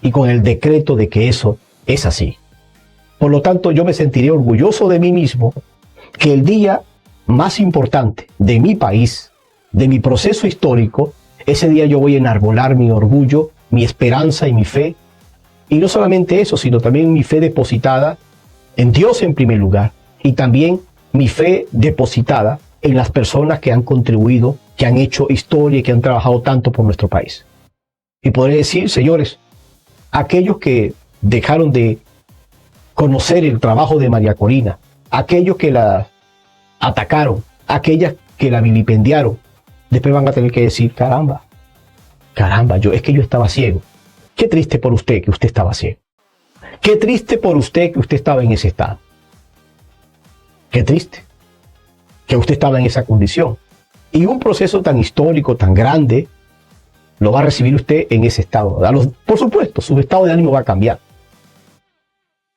y con el decreto de que eso es así. Por lo tanto, yo me sentiré orgulloso de mí mismo que el día más importante de mi país, de mi proceso histórico, ese día yo voy a enarbolar mi orgullo, mi esperanza y mi fe. Y no solamente eso, sino también mi fe depositada en Dios en primer lugar, y también mi fe depositada en las personas que han contribuido, que han hecho historia y que han trabajado tanto por nuestro país. Y podré decir, señores, aquellos que dejaron de conocer el trabajo de María Corina, aquellos que la atacaron, aquellas que la vilipendiaron, después van a tener que decir, caramba, es que yo estaba ciego. Qué triste por usted que usted estaba ciego. Qué triste por usted que usted estaba en ese estado. Qué triste que usted estaba en esa condición. Y un proceso tan histórico, tan grande, lo va a recibir usted en ese estado. Por supuesto, su estado de ánimo va a cambiar.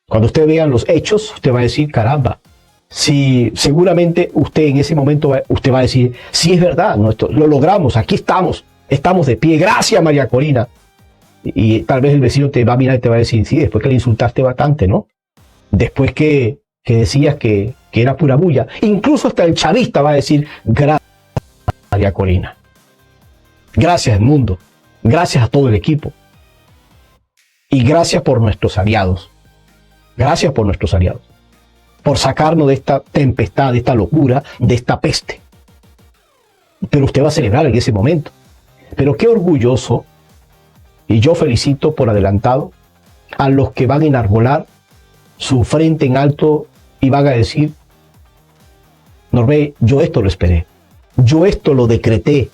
Cuando usted vea los hechos, usted va a decir, caramba, si seguramente usted en ese momento usted va a decir, sí es verdad, lo logramos, aquí estamos de pie, gracias María Corina. Y tal vez el vecino te va a mirar y te va a decir, sí, después que le insultaste bastante, ¿no? Después que decías que era pura bulla. Incluso hasta el chavista va a decir, gracias María Corina. Gracias mundo. Gracias a todo el equipo. Y gracias por nuestros aliados. Gracias por nuestros aliados. Por sacarnos de esta tempestad, de esta locura, de esta peste. Pero usted va a celebrar en ese momento. Pero qué orgulloso. Y yo felicito por adelantado a los que van a enarbolar su frente en alto y van a decir, Norbert, yo esto lo esperé, yo esto lo decreté,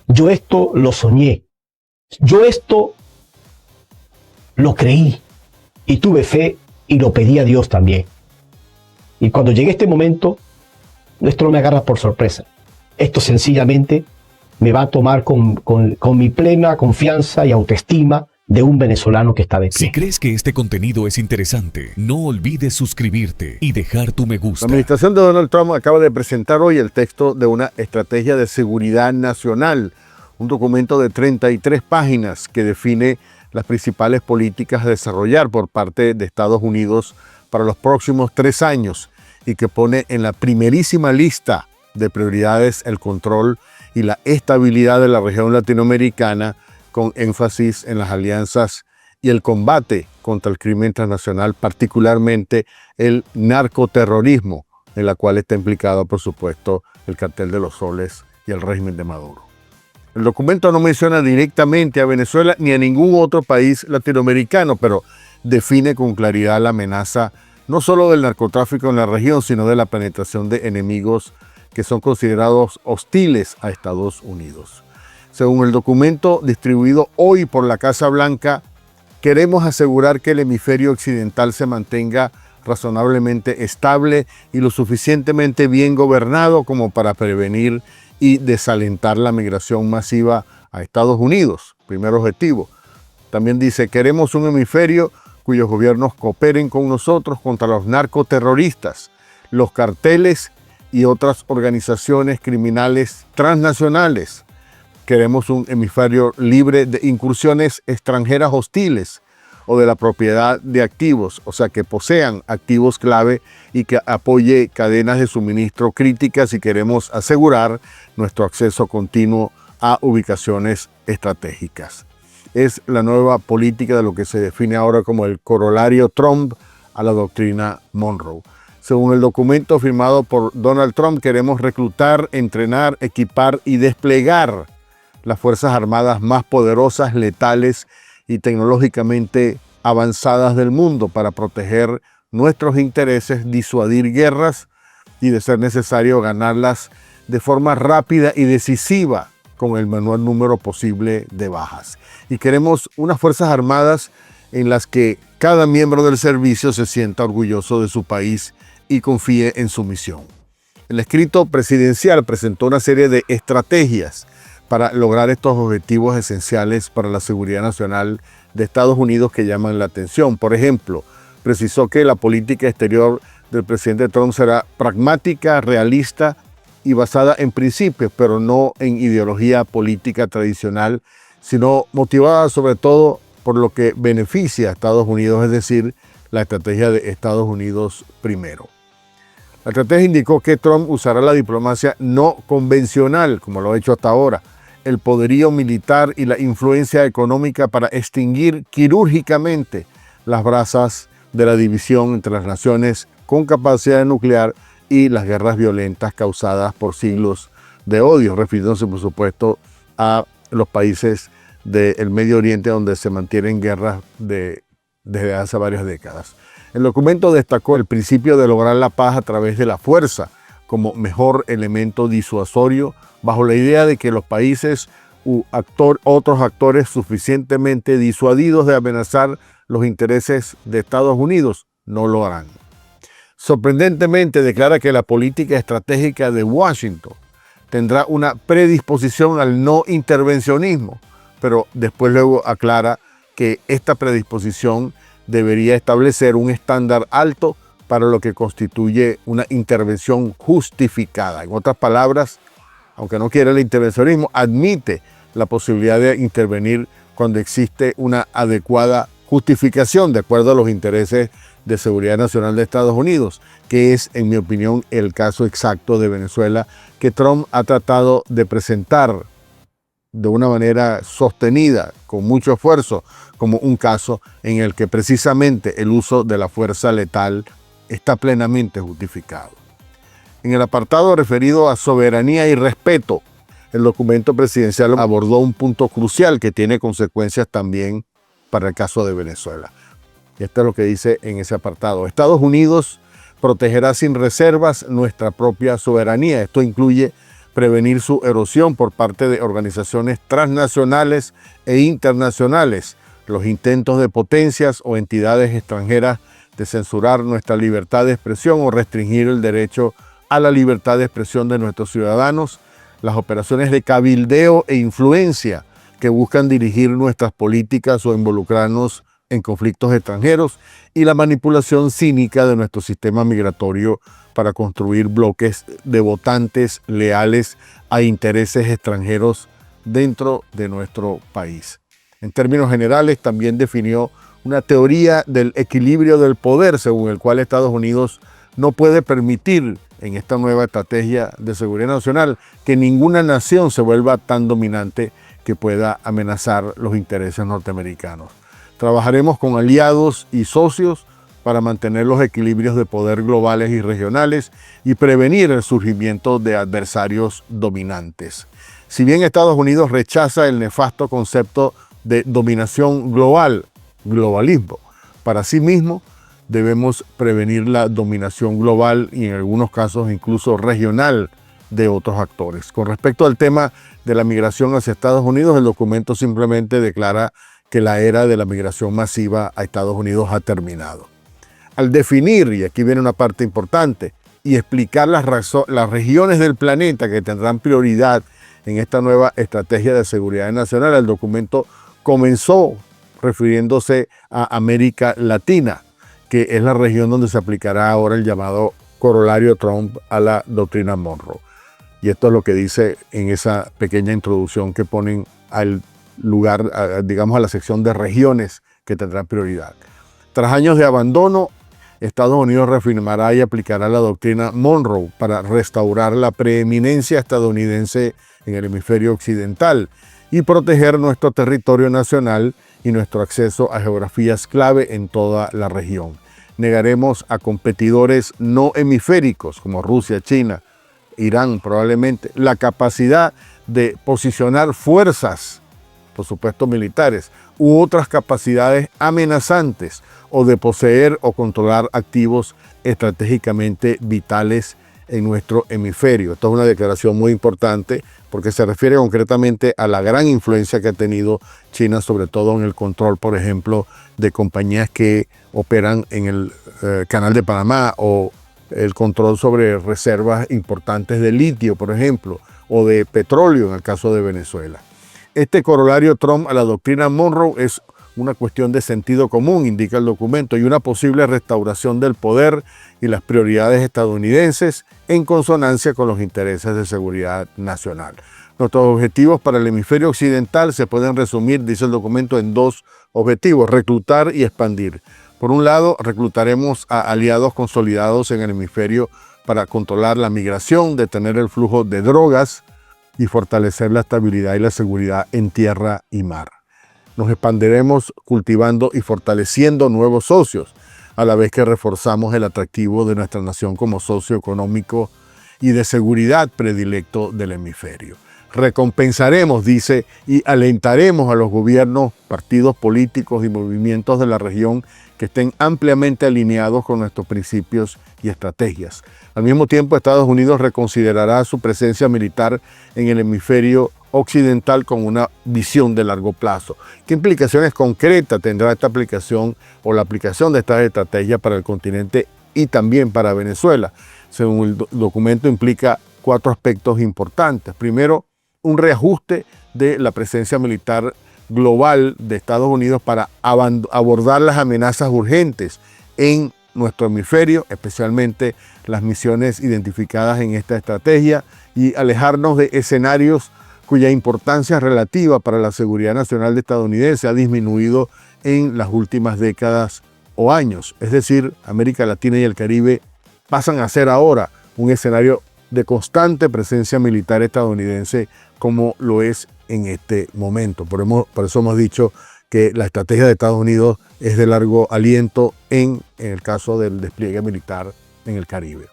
yo esto lo soñé, yo esto lo creí y tuve fe y lo pedí a Dios también. Y cuando llegue este momento, esto no me agarra por sorpresa. Esto sencillamente me va a tomar con mi plena confianza y autoestima de un venezolano que está de Si pie. crees que este contenido es interesante, no olvides suscribirte y dejar tu me gusta. La administración de Donald Trump acaba de presentar hoy el texto de una estrategia de seguridad nacional, un documento de 33 páginas que define las principales políticas a desarrollar por parte de Estados Unidos para los próximos 3 años y que pone en la primerísima lista de prioridades el control y la estabilidad de la región latinoamericana, con énfasis en las alianzas y el combate contra el crimen transnacional, particularmente el narcoterrorismo, en la cual está implicado, por supuesto, el Cartel de los Soles y el régimen de Maduro. El documento no menciona directamente a Venezuela ni a ningún otro país latinoamericano, pero define con claridad la amenaza no solo del narcotráfico en la región, sino de la penetración de enemigos que son considerados hostiles a Estados Unidos. Según el documento distribuido hoy por la Casa Blanca, queremos asegurar que el hemisferio occidental se mantenga razonablemente estable y lo suficientemente bien gobernado como para prevenir y desalentar la migración masiva a Estados Unidos, primer objetivo. También dice, queremos un hemisferio cuyos gobiernos cooperen con nosotros contra los narcoterroristas, los carteles y otras organizaciones criminales transnacionales. Queremos un hemisferio libre de incursiones extranjeras hostiles o de la propiedad de activos, o sea, que posean activos clave y que apoye cadenas de suministro críticas, y queremos asegurar nuestro acceso continuo a ubicaciones estratégicas. Es la nueva política de lo que se define ahora como el corolario Trump a la doctrina Monroe. Según el documento firmado por Donald Trump, queremos reclutar, entrenar, equipar y desplegar las Fuerzas Armadas más poderosas, letales y tecnológicamente avanzadas del mundo para proteger nuestros intereses, disuadir guerras y, de ser necesario, ganarlas de forma rápida y decisiva con el menor número posible de bajas. Y queremos unas Fuerzas Armadas en las que cada miembro del servicio se sienta orgulloso de su país y confíe en su misión. El escrito presidencial presentó una serie de estrategias para lograr estos objetivos esenciales para la seguridad nacional de Estados Unidos que llaman la atención. Por ejemplo, precisó que la política exterior del presidente Trump será pragmática, realista y basada en principios, pero no en ideología política tradicional, sino motivada sobre todo por lo que beneficia a Estados Unidos, es decir, la estrategia de Estados Unidos primero. La estrategia indicó que Trump usará la diplomacia no convencional, como lo ha hecho hasta ahora, el poderío militar y la influencia económica para extinguir quirúrgicamente las brasas de la división entre las naciones con capacidad nuclear y las guerras violentas causadas por siglos de odio, refiriéndose por supuesto a los países del Medio Oriente donde se mantienen guerras desde hace varias décadas. El documento destacó el principio de lograr la paz a través de la fuerza como mejor elemento disuasorio, bajo la idea de que los países u otros actores suficientemente disuadidos de amenazar los intereses de Estados Unidos no lo harán. Sorprendentemente declara que la política estratégica de Washington tendrá una predisposición al no intervencionismo, pero después luego aclara que esta predisposición debería establecer un estándar alto para lo que constituye una intervención justificada. En otras palabras, aunque no quiere el intervencionismo, admite la posibilidad de intervenir cuando existe una adecuada justificación de acuerdo a los intereses de seguridad nacional de Estados Unidos, que es, en mi opinión, el caso exacto de Venezuela, que Trump ha tratado de presentar de una manera sostenida, con mucho esfuerzo, como un caso en el que precisamente el uso de la fuerza letal está plenamente justificado. En el apartado referido a soberanía y respeto, el documento presidencial abordó un punto crucial que tiene consecuencias también para el caso de Venezuela. Y esto es lo que dice en ese apartado. Estados Unidos protegerá sin reservas nuestra propia soberanía. Esto incluye prevenir su erosión por parte de organizaciones transnacionales e internacionales, los intentos de potencias o entidades extranjeras de censurar nuestra libertad de expresión o restringir el derecho a la libertad de expresión de nuestros ciudadanos, las operaciones de cabildeo e influencia que buscan dirigir nuestras políticas o involucrarnos en conflictos extranjeros, y la manipulación cínica de nuestro sistema migratorio para construir bloques de votantes leales a intereses extranjeros dentro de nuestro país. En términos generales, también definió una teoría del equilibrio del poder, según el cual Estados Unidos no puede permitir en esta nueva estrategia de seguridad nacional que ninguna nación se vuelva tan dominante que pueda amenazar los intereses norteamericanos. Trabajaremos con aliados y socios para mantener los equilibrios de poder globales y regionales y prevenir el surgimiento de adversarios dominantes. Si bien Estados Unidos rechaza el nefasto concepto de dominación global, globalismo, para sí mismo, debemos prevenir la dominación global y en algunos casos incluso regional de otros actores. Con respecto al tema de la migración hacia Estados Unidos, el documento simplemente declara que la era de la migración masiva a Estados Unidos ha terminado. Al definir, y aquí viene una parte importante, y explicar las regiones del planeta que tendrán prioridad en esta nueva estrategia de seguridad nacional, el documento comenzó refiriéndose a América Latina, que es la región donde se aplicará ahora el llamado corolario Trump a la doctrina Monroe. Y esto es lo que dice en esa pequeña introducción que ponen al lugar, digamos, a la sección de regiones que tendrán prioridad. Tras años de abandono, Estados Unidos reafirmará y aplicará la doctrina Monroe para restaurar la preeminencia estadounidense en el hemisferio occidental y proteger nuestro territorio nacional y nuestro acceso a geografías clave en toda la región. Negaremos a competidores no hemisféricos como Rusia, China, Irán probablemente, la capacidad de posicionar fuerzas, por supuesto militares, u otras capacidades amenazantes o de poseer o controlar activos estratégicamente vitales en nuestro hemisferio. Esta es una declaración muy importante porque se refiere concretamente a la gran influencia que ha tenido China, sobre todo en el control, por ejemplo, de compañías que operan en el Canal de Panamá, o el control sobre reservas importantes de litio, por ejemplo, o de petróleo en el caso de Venezuela. Este corolario Trump a la doctrina Monroe es una cuestión de sentido común, indica el documento, y una posible restauración del poder y las prioridades estadounidenses en consonancia con los intereses de seguridad nacional. Nuestros objetivos para el hemisferio occidental se pueden resumir, dice el documento, en dos objetivos: reclutar y expandir. Por un lado, reclutaremos a aliados consolidados en el hemisferio para controlar la migración, detener el flujo de drogas y fortalecer la estabilidad y la seguridad en tierra y mar. Nos expandiremos cultivando y fortaleciendo nuevos socios, a la vez que reforzamos el atractivo de nuestra nación como socio económico y de seguridad predilecto del hemisferio. Recompensaremos, dice, y alentaremos a los gobiernos, partidos políticos y movimientos de la región que estén ampliamente alineados con nuestros principios y estrategias. Al mismo tiempo, Estados Unidos reconsiderará su presencia militar en el hemisferio occidental con una visión de largo plazo. ¿Qué implicaciones concretas tendrá esta aplicación o la aplicación de esta estrategia para el continente y también para Venezuela? Según el documento, implica 4 aspectos importantes. Primero, un reajuste de la presencia militar global de Estados Unidos para abordar las amenazas urgentes en nuestro hemisferio, especialmente las misiones identificadas en esta estrategia, y alejarnos de escenarios cuya importancia relativa para la seguridad nacional estadounidense ha disminuido en las últimas décadas o años. Es decir, América Latina y el Caribe pasan a ser ahora un escenario de constante presencia militar estadounidense, como lo es en este momento. Por eso hemos dicho que la estrategia de Estados Unidos es de largo aliento en el caso del despliegue militar en el Caribe.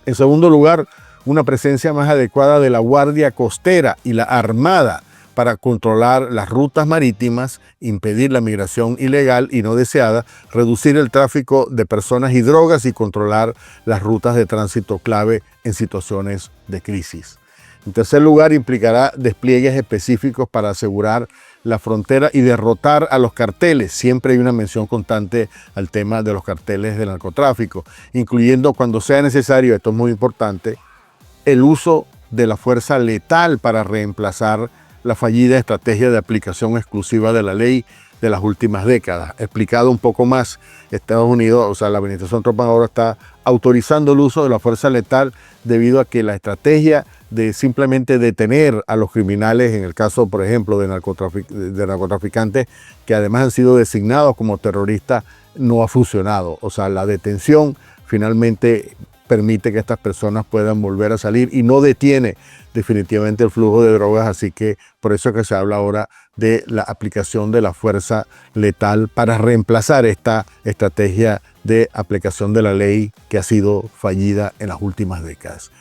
En segundo lugar, una presencia más adecuada de la Guardia Costera y la Armada para controlar las rutas marítimas, impedir la migración ilegal y no deseada, reducir el tráfico de personas y drogas y controlar las rutas de tránsito clave en situaciones de crisis. En tercer lugar, implicará despliegues específicos para asegurar la frontera y derrotar a los carteles. Siempre hay una mención constante al tema de los carteles del narcotráfico, incluyendo, cuando sea necesario, esto es muy importante, el uso de la fuerza letal para reemplazar la fallida estrategia de aplicación exclusiva de la ley de las últimas décadas. Explicado un poco más, Estados Unidos, o sea, la administración Trump ahora está autorizando el uso de la fuerza letal debido a que la estrategia de simplemente detener a los criminales, en el caso, por ejemplo, de narcotraficantes que además han sido designados como terroristas, no ha funcionado. O sea, la detención finalmente permite que estas personas puedan volver a salir y no detiene definitivamente el flujo de drogas, así que por eso es que se habla ahora de la aplicación de la fuerza letal para reemplazar esta estrategia de aplicación de la ley que ha sido fallida en las últimas décadas.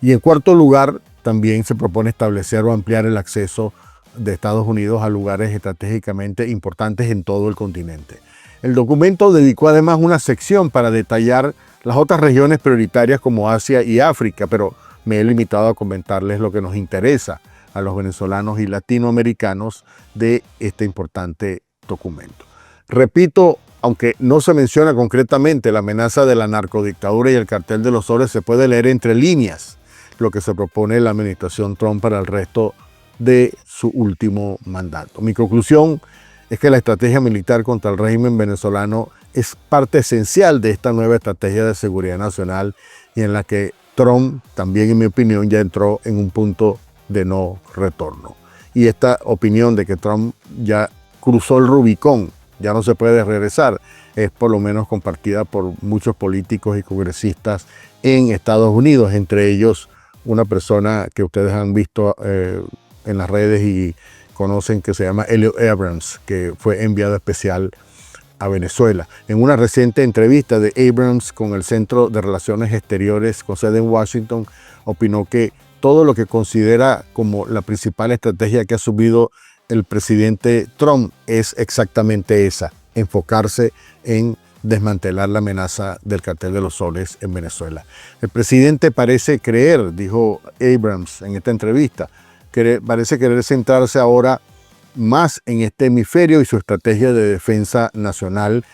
Y en cuarto lugar, también se propone establecer o ampliar el acceso de Estados Unidos a lugares estratégicamente importantes en todo el continente. El documento dedicó además una sección para detallar las otras regiones prioritarias como Asia y África, pero me he limitado a comentarles lo que nos interesa a los venezolanos y latinoamericanos de este importante documento. Repito, aunque no se menciona concretamente la amenaza de la narcodictadura y el cartel de los soles, se puede leer entre líneas lo que se propone la administración Trump para el resto de su último mandato. Mi conclusión es que la estrategia militar contra el régimen venezolano es parte esencial de esta nueva estrategia de seguridad nacional y en la que Trump, también en mi opinión, ya entró en un punto de no retorno. Y esta opinión de que Trump ya cruzó el Rubicón, ya no se puede regresar, es por lo menos compartida por muchos políticos y congresistas en Estados Unidos, entre ellos una persona que ustedes han visto en las redes y conocen, que se llama Elliot Abrams, que fue enviado especial a Venezuela. En una reciente entrevista de Abrams con el Centro de Relaciones Exteriores con sede en Washington, opinó que todo lo que considera como la principal estrategia que ha asumido el presidente Trump es exactamente esa: enfocarse en desmantelar la amenaza del cartel de los soles en Venezuela. El presidente parece creer, dijo Abrams en esta entrevista, parece querer centrarse ahora más en este hemisferio y su estrategia de defensa nacional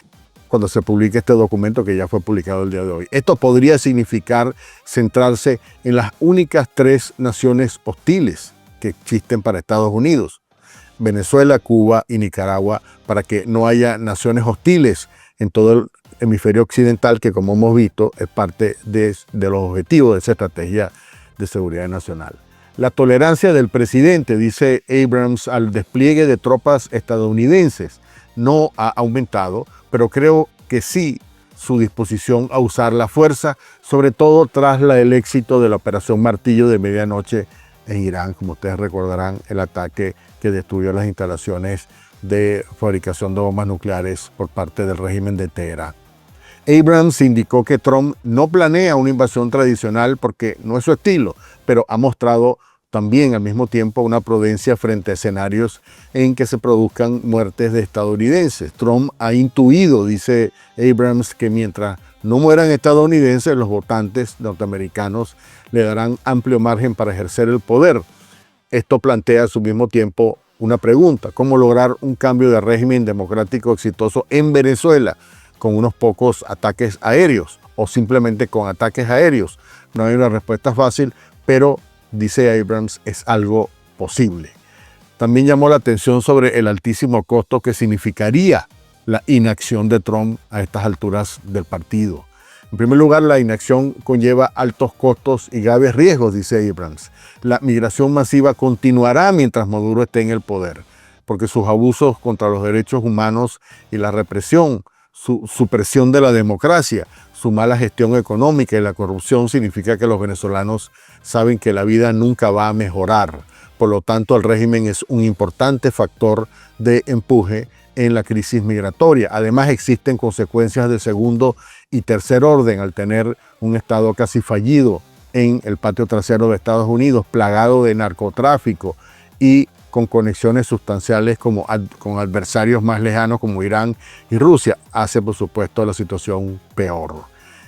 cuando se publique este documento que ya fue publicado el día de hoy. Esto podría significar centrarse en las únicas 3 naciones hostiles que existen para Estados Unidos: Venezuela, Cuba y Nicaragua, para que no haya naciones hostiles en todo el hemisferio occidental, que, como hemos visto, es parte de los objetivos de esa estrategia de seguridad nacional. La tolerancia del presidente, dice Abrams, al despliegue de tropas estadounidenses no ha aumentado, pero creo que sí su disposición a usar la fuerza, sobre todo tras el éxito de la Operación Martillo de medianoche en Irán, como ustedes recordarán, el ataque que destruyó las instalaciones de fabricación de bombas nucleares por parte del régimen de Teherán. Abrams indicó que Trump no planea una invasión tradicional porque no es su estilo, pero ha mostrado también al mismo tiempo una prudencia frente a escenarios en que se produzcan muertes de estadounidenses. Trump ha intuido, dice Abrams, que mientras no mueran estadounidenses, los votantes norteamericanos le darán amplio margen para ejercer el poder. Esto plantea a su mismo tiempo una pregunta: ¿cómo lograr un cambio de régimen democrático exitoso en Venezuela con unos pocos ataques aéreos o simplemente con ataques aéreos? No hay una respuesta fácil, pero, dice Abrams, es algo posible. También llamó la atención sobre el altísimo costo que significaría la inacción de Trump a estas alturas del partido. En primer lugar, la inacción conlleva altos costos y graves riesgos, dice Abrams. La migración masiva continuará mientras Maduro esté en el poder, porque sus abusos contra los derechos humanos y la represión, su supresión de la democracia, su mala gestión económica y la corrupción significa que los venezolanos saben que la vida nunca va a mejorar. Por lo tanto, el régimen es un importante factor de empuje en la crisis migratoria. Además, existen consecuencias de segundo y tercer orden al tener un Estado casi fallido en el patio trasero de Estados Unidos, plagado de narcotráfico y con conexiones sustanciales con adversarios más lejanos como Irán y Rusia, hace por supuesto la situación peor.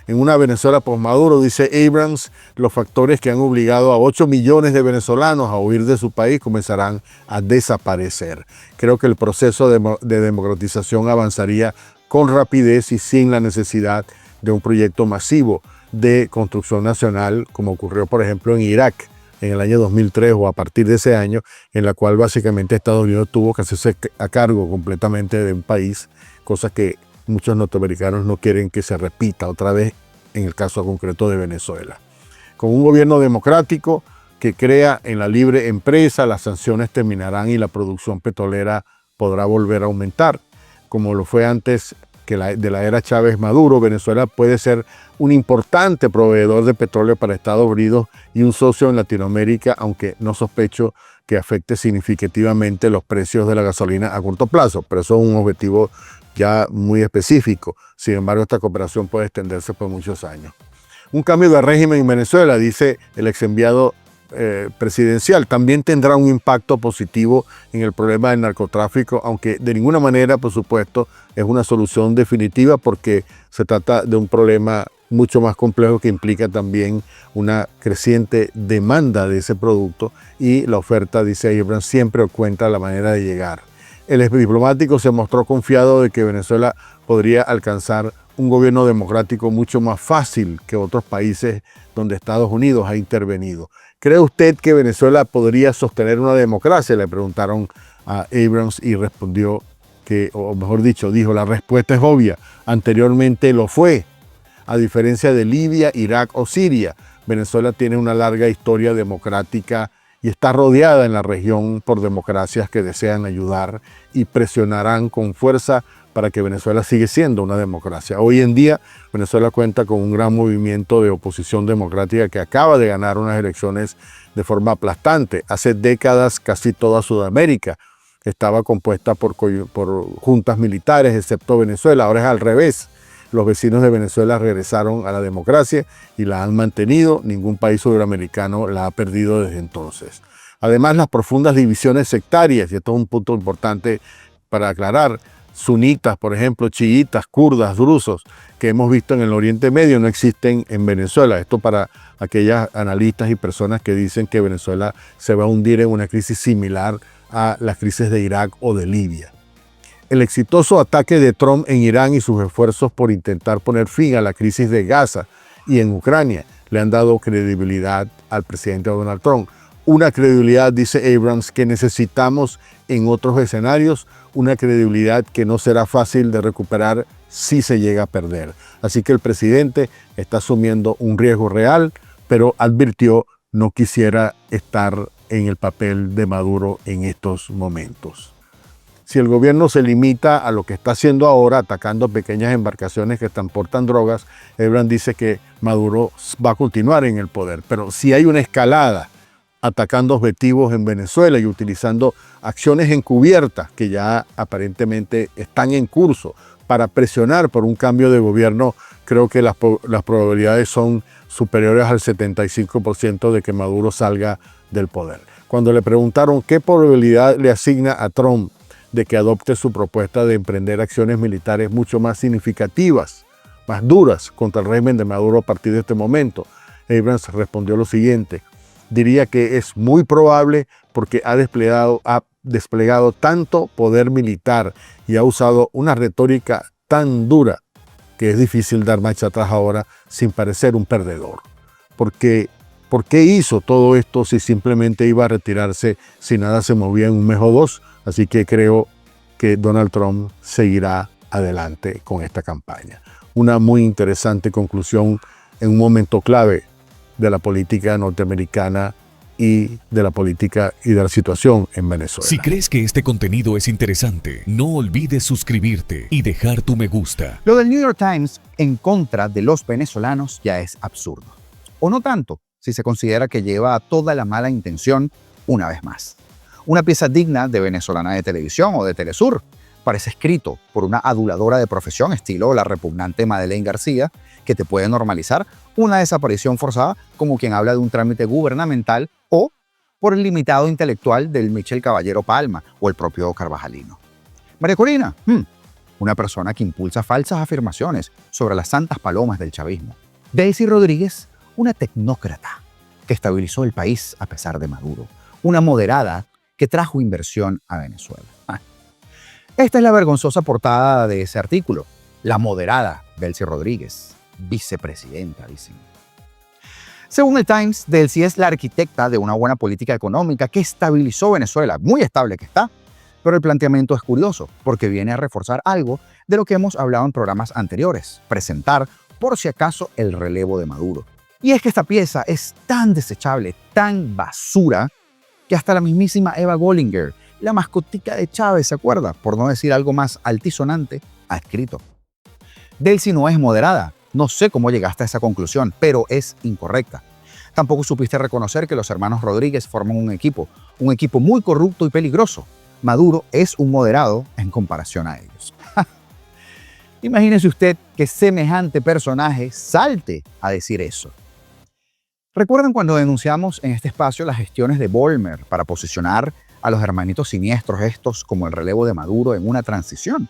En una Venezuela post-Maduro, dice Abrams, los factores que han obligado a 8 millones de venezolanos a huir de su país comenzarán a desaparecer. Creo que el proceso de democratización avanzaría con rapidez y sin la necesidad de un proyecto masivo de construcción nacional, como ocurrió, por ejemplo, en Irak en el año 2003 o a partir de ese año, en la cual básicamente Estados Unidos tuvo que hacerse a cargo completamente de un país, cosa que muchos norteamericanos no quieren que se repita otra vez en el caso concreto de Venezuela. Con un gobierno democrático que crea en la libre empresa, las sanciones terminarán y la producción petrolera podrá volver a aumentar. Como lo fue antes de la era Chávez-Maduro, Venezuela puede ser un importante proveedor de petróleo para Estados Unidos y un socio en Latinoamérica, aunque no sospecho que afecte significativamente los precios de la gasolina a corto plazo, pero eso es un objetivo ya muy específico. Sin embargo, esta cooperación puede extenderse por muchos años. Un cambio de régimen en Venezuela, dice el ex enviado presidencial, también tendrá un impacto positivo en el problema del narcotráfico, aunque de ninguna manera, por supuesto, es una solución definitiva porque se trata de un problema mucho más complejo que implica también una creciente demanda de ese producto y la oferta, dice Abrams, siempre encuentra la manera de llegar. El ex diplomático se mostró confiado de que Venezuela podría alcanzar un gobierno democrático mucho más fácil que otros países donde Estados Unidos ha intervenido. ¿Cree usted que Venezuela podría sostener una democracia? Le preguntaron a Abrams y respondió que, o mejor dicho, dijo, la respuesta es obvia. Anteriormente lo fue. A diferencia de Libia, Irak o Siria, Venezuela tiene una larga historia democrática y está rodeada en la región por democracias que desean ayudar y presionarán con fuerza para que Venezuela siga siendo una democracia. Hoy en día, Venezuela cuenta con un gran movimiento de oposición democrática que acaba de ganar unas elecciones de forma aplastante. Hace décadas, casi toda Sudamérica estaba compuesta por juntas militares, excepto Venezuela. Ahora es al revés. Los vecinos de Venezuela regresaron a la democracia y la han mantenido. Ningún país sudamericano la ha perdido desde entonces. Además, las profundas divisiones sectarias, y esto es un punto importante para aclarar, sunitas, por ejemplo, chiitas, kurdas, drusos, que hemos visto en el Oriente Medio, no existen en Venezuela. Esto para aquellas analistas y personas que dicen que Venezuela se va a hundir en una crisis similar a las crisis de Irak o de Libia. El exitoso ataque de Trump en Irán y sus esfuerzos por intentar poner fin a la crisis de Gaza y en Ucrania le han dado credibilidad al presidente Donald Trump. Una credibilidad, dice Abrams, que necesitamos en otros escenarios, una credibilidad que no será fácil de recuperar si se llega a perder. Así que el presidente está asumiendo un riesgo real, pero advirtió no quisiera estar en el papel de Maduro en estos momentos. Si el gobierno se limita a lo que está haciendo ahora, atacando pequeñas embarcaciones que transportan drogas, Abrams dice que Maduro va a continuar en el poder. Pero si hay una escalada atacando objetivos en Venezuela y utilizando acciones encubiertas que ya aparentemente están en curso para presionar por un cambio de gobierno, creo que las probabilidades son superiores al 75% de que Maduro salga del poder. Cuando le preguntaron qué probabilidad le asigna a Trump de que adopte su propuesta de emprender acciones militares mucho más significativas, más duras contra el régimen de Maduro a partir de este momento, Abrams respondió lo siguiente: diría que es muy probable porque ha desplegado tanto poder militar y ha usado una retórica tan dura que es difícil dar marcha atrás ahora sin parecer un perdedor. Porque, ¿por qué hizo todo esto si simplemente iba a retirarse si nada se movía en un mes o dos? Así que creo que Donald Trump seguirá adelante con esta campaña. Una muy interesante conclusión en un momento clave de la política norteamericana y de la política y de la situación en Venezuela. Si crees que este contenido es interesante, no olvides suscribirte y dejar tu me gusta. Lo del New York Times en contra de los venezolanos ya es absurdo. O no tanto, si se considera que lleva toda la mala intención una vez más. Una pieza digna de venezolana de televisión o de Telesur. Parece escrito por una aduladora de profesión estilo la repugnante Madeleine García, que te puede normalizar una desaparición forzada como quien habla de un trámite gubernamental, o por el limitado intelectual del Michel Caballero Palma o el propio Carvajalino. María Corina, una persona que impulsa falsas afirmaciones sobre las santas palomas del chavismo. Daisy Rodríguez, una tecnócrata que estabilizó el país a pesar de Maduro. Una moderada que trajo inversión a Venezuela. Esta es la vergonzosa portada de ese artículo. La moderada Daisy Rodríguez, vicepresidenta, dicen. Según el Times, Delcy es la arquitecta de una buena política económica que estabilizó Venezuela, muy estable que está. Pero el planteamiento es curioso, porque viene a reforzar algo de lo que hemos hablado en programas anteriores, presentar, por si acaso, el relevo de Maduro. Y es que esta pieza es tan desechable, tan basura, que hasta la mismísima Eva Gollinger, la mascotica de Chávez, ¿se acuerda? Por no decir algo más altisonante, ha escrito. Delcy no es moderada. No sé cómo llegaste a esa conclusión, pero es incorrecta. Tampoco supiste reconocer que los hermanos Rodríguez forman un equipo muy corrupto y peligroso. Maduro es un moderado en comparación a ellos. Imagínese usted que semejante personaje salte a decir eso. ¿Recuerdan cuando denunciamos en este espacio las gestiones de Vollmer para posicionar a los hermanitos siniestros estos como el relevo de Maduro en una transición?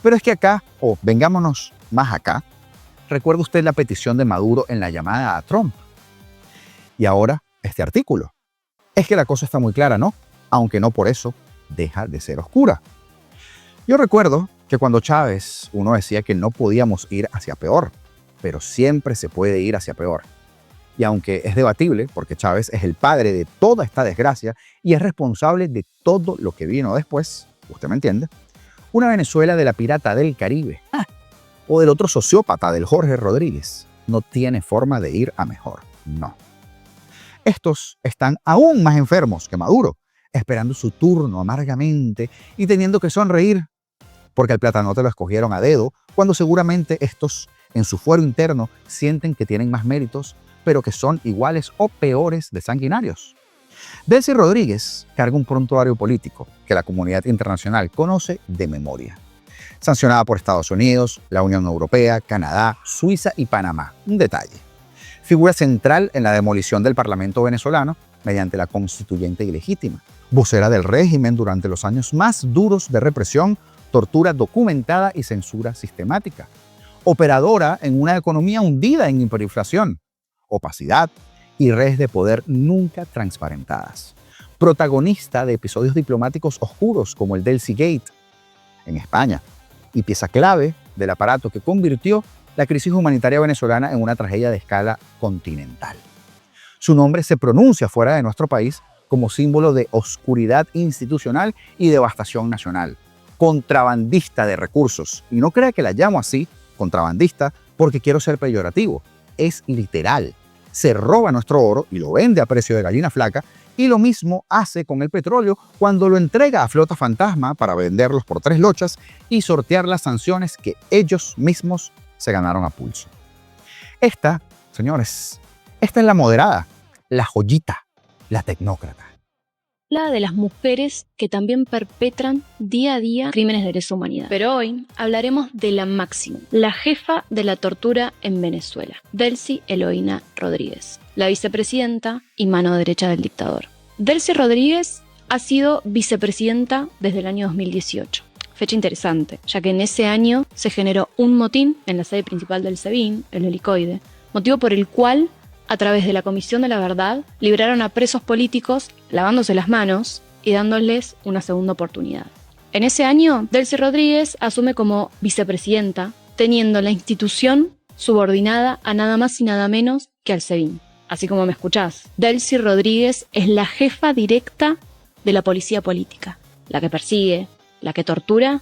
Pero es que acá, o vengámonos más acá, ¿recuerda usted la petición de Maduro en la llamada a Trump? Y ahora, este artículo. Es que la cosa está muy clara, ¿no? Aunque no por eso deja de ser oscura. Yo recuerdo que cuando Chávez, uno decía que no podíamos ir hacia peor, pero siempre se puede ir hacia peor. Y aunque es debatible, porque Chávez es el padre de toda esta desgracia y es responsable de todo lo que vino después, usted me entiende, una Venezuela de la pirata del Caribe, o del otro sociópata del Jorge Rodríguez, no tiene forma de ir a mejor, no. Estos están aún más enfermos que Maduro, esperando su turno amargamente y teniendo que sonreír, porque al platanote lo escogieron a dedo, cuando seguramente estos, en su fuero interno, sienten que tienen más méritos, pero que son iguales o peores de sanguinarios. Delcy Rodríguez carga un prontuario político que la comunidad internacional conoce de memoria. Sancionada por Estados Unidos, la Unión Europea, Canadá, Suiza y Panamá. Un detalle. Figura central en la demolición del Parlamento venezolano mediante la constituyente ilegítima. Vocera del régimen durante los años más duros de represión, tortura documentada y censura sistemática. Operadora en una economía hundida en hiperinflación, opacidad y redes de poder nunca transparentadas. Protagonista de episodios diplomáticos oscuros como el Delcy Gate en España y pieza clave del aparato que convirtió la crisis humanitaria venezolana en una tragedia de escala continental. Su nombre se pronuncia fuera de nuestro país como símbolo de oscuridad institucional y devastación nacional. Contrabandista de recursos. Y no crea que la llamo así, contrabandista, porque quiero ser peyorativo. Es literal. Se roba nuestro oro y lo vende a precio de gallina flaca, y lo mismo hace con el petróleo cuando lo entrega a Flota Fantasma para venderlos por 3 lochas y sortear las sanciones que ellos mismos se ganaron a pulso. Esta, señores, esta es la moderada, la joyita, la tecnócrata. Habla de las mujeres que también perpetran día a día crímenes de lesa humanidad. Pero hoy hablaremos de la máxima, la jefa de la tortura en Venezuela, Delcy Eloína Rodríguez, la vicepresidenta y mano derecha del dictador. Delcy Rodríguez ha sido vicepresidenta desde el año 2018. Fecha interesante, ya que en ese año se generó un motín en la sede principal del SEBIN, el Helicoide, motivo por el cual, a través de la Comisión de la Verdad, liberaron a presos políticos lavándose las manos y dándoles una segunda oportunidad. En ese año, Delcy Rodríguez asume como vicepresidenta, teniendo la institución subordinada a nada más y nada menos que al SEBIN. Así como me escuchás, Delcy Rodríguez es la jefa directa de la policía política, la que persigue, la que tortura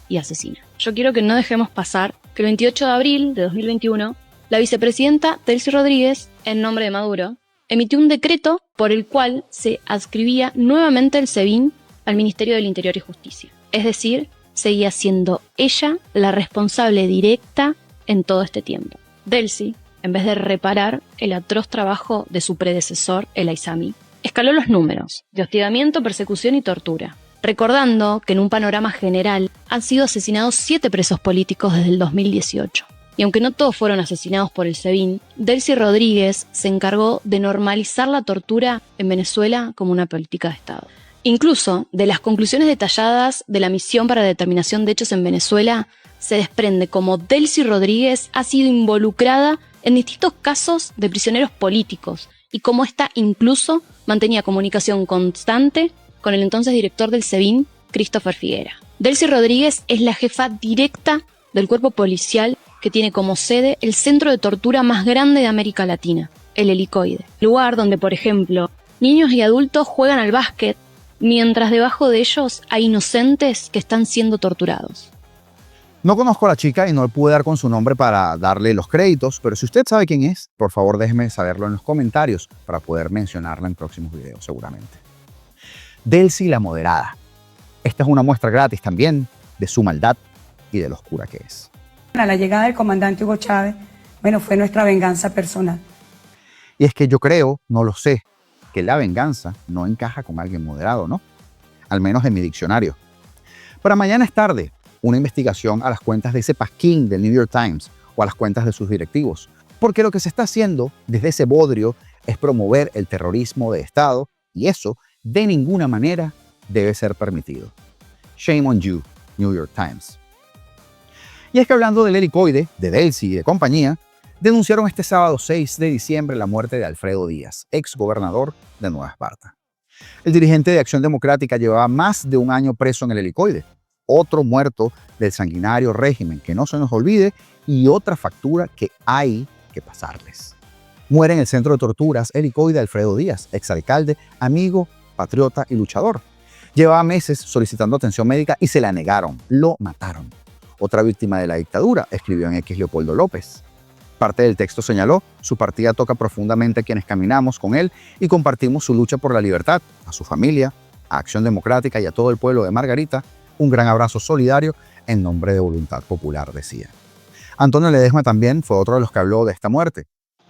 y asesina. Yo quiero que no dejemos pasar que el 28 de abril de 2021, la vicepresidenta Delcy Rodríguez, en nombre de Maduro, emitió un decreto por el cual se adscribía nuevamente el SEBIN al Ministerio del Interior y Justicia. Es decir, seguía siendo ella la responsable directa en todo este tiempo. Delcy, en vez de reparar el atroz trabajo de su predecesor, el Aizami, escaló los números de hostigamiento, persecución y tortura, recordando que en un panorama general han sido asesinados 7 presos políticos desde el 2018. Y aunque no todos fueron asesinados por el SEBIN, Delcy Rodríguez se encargó de normalizar la tortura en Venezuela como una política de Estado. Incluso, de las conclusiones detalladas de la Misión para la Determinación de Hechos en Venezuela, se desprende cómo Delcy Rodríguez ha sido involucrada en distintos casos de prisioneros políticos y cómo ésta incluso mantenía comunicación constante con el entonces director del SEBIN, Christopher Figuera. Delcy Rodríguez es la jefa directa del cuerpo policial que tiene como sede el centro de tortura más grande de América Latina, el helicoide, lugar donde, por ejemplo, niños y adultos juegan al básquet, mientras debajo de ellos hay inocentes que están siendo torturados. No conozco a la chica y no le pude dar con su nombre para darle los créditos, pero si usted sabe quién es, por favor déjeme saberlo en los comentarios para poder mencionarla en próximos videos seguramente. Delcy la Moderada. Esta es una muestra gratis también de su maldad y de lo oscura que es. A la llegada del comandante Hugo Chávez, bueno, fue nuestra venganza personal. Y es que yo creo, no lo sé, que la venganza no encaja con alguien moderado, ¿no? Al menos en mi diccionario. Para mañana es tarde, una investigación a las cuentas de ese pasquín del New York Times o a las cuentas de sus directivos. Porque lo que se está haciendo desde ese bodrio es promover el terrorismo de Estado y eso de ninguna manera debe ser permitido. Shame on you, New York Times. Y es que hablando del helicoide, de Delcy y de compañía, denunciaron este sábado 6 de diciembre la muerte de Alfredo Díaz, ex gobernador de Nueva Esparta. El dirigente de Acción Democrática llevaba más de un año preso en el helicoide, otro muerto del sanguinario régimen que no se nos olvide y otra factura que hay que pasarles. Muere en el centro de torturas helicoide Alfredo Díaz, exalcalde, amigo, patriota y luchador. Llevaba meses solicitando atención médica y se la negaron, lo mataron. Otra víctima de la dictadura, escribió en X Leopoldo López. Parte del texto señaló, su partida toca profundamente a quienes caminamos con él y compartimos su lucha por la libertad, a su familia, a Acción Democrática y a todo el pueblo de Margarita, un gran abrazo solidario en nombre de Voluntad Popular, decía. Antonio Ledesma también fue otro de los que habló de esta muerte.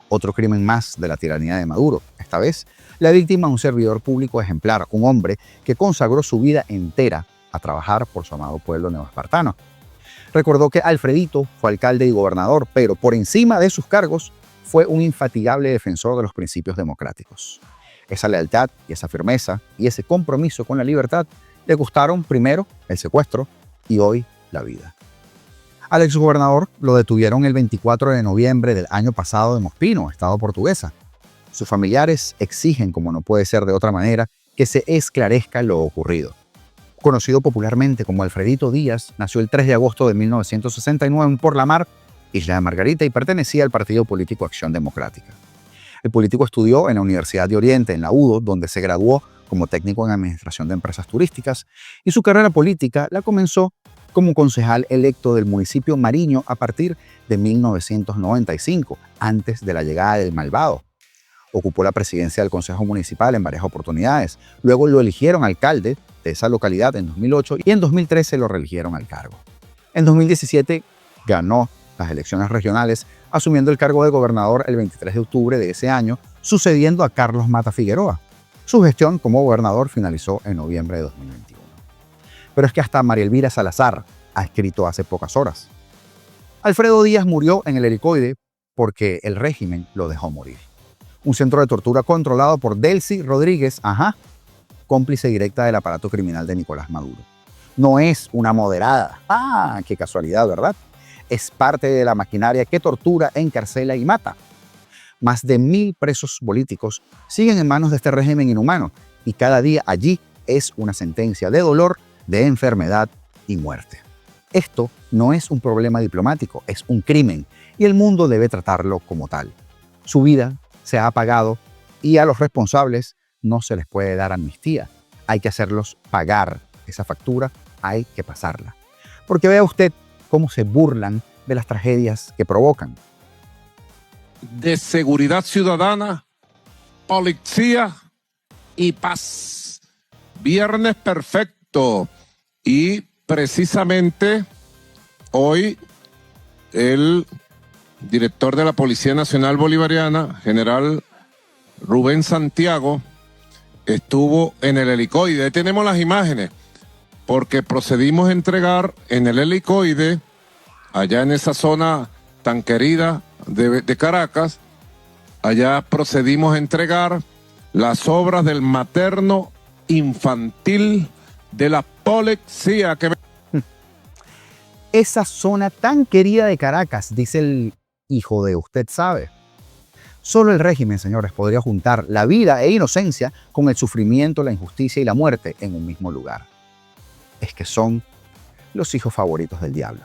Otro crimen más de la tiranía de Maduro. Esta vez, la víctima, un servidor público ejemplar, un hombre que consagró su vida entera a trabajar por su amado pueblo neoespartano. Recordó que Alfredito fue alcalde y gobernador, pero por encima de sus cargos fue un infatigable defensor de los principios democráticos. Esa lealtad y esa firmeza y ese compromiso con la libertad le costaron primero el secuestro y hoy la vida. Al exgobernador lo detuvieron el 24 de noviembre del año pasado en Ospino, estado Portuguesa. Sus familiares exigen, como no puede ser de otra manera, que se esclarezca lo ocurrido. Conocido popularmente como Alfredito Díaz, nació el 3 de agosto de 1969 en Porlamar, Isla de Margarita, y pertenecía al partido político Acción Democrática. El político estudió en la Universidad de Oriente, en la UDO, donde se graduó como técnico en Administración de Empresas Turísticas, y su carrera política la comenzó como concejal electo del municipio Mariño a partir de 1995, antes de la llegada del malvado. Ocupó la presidencia del Consejo Municipal en varias oportunidades. Luego lo eligieron alcalde de esa localidad en 2008 y en 2013 lo reeligieron al cargo. En 2017 ganó las elecciones regionales, asumiendo el cargo de gobernador el 23 de octubre de ese año, sucediendo a Carlos Mata Figueroa. Su gestión como gobernador finalizó en noviembre de 2021. Pero es que hasta María Elvira Salazar ha escrito hace pocas horas. Alfredo Díaz murió en el helicoide porque el régimen lo dejó morir. Un centro de tortura controlado por Delcy Rodríguez, cómplice directa del aparato criminal de Nicolás Maduro. No es una moderada. Qué casualidad, ¿verdad? Es parte de la maquinaria que tortura, encarcela y mata. Más de 1000 presos políticos siguen en manos de este régimen inhumano y cada día allí es una sentencia de dolor, de enfermedad y muerte. Esto no es un problema diplomático, es un crimen y el mundo debe tratarlo como tal. Su vida se ha apagado y a los responsables no se les puede dar amnistía. Hay que hacerlos pagar esa factura, hay que pasarla. Porque vea usted cómo se burlan de las tragedias que provocan. De seguridad ciudadana, policía y paz. Viernes perfecto. Y precisamente hoy el director de la Policía Nacional Bolivariana, general Rubén Santiago, estuvo en el helicoide. Ahí tenemos las imágenes, porque procedimos a entregar en el helicoide, allá en esa zona tan querida de Caracas, allá procedimos a entregar las obras del materno infantil de la policía. Esa zona tan querida de Caracas, dice el hijo de usted sabe. Solo el régimen, señores, podría juntar la vida e inocencia con el sufrimiento, la injusticia y la muerte en un mismo lugar. Es que son los hijos favoritos del diablo.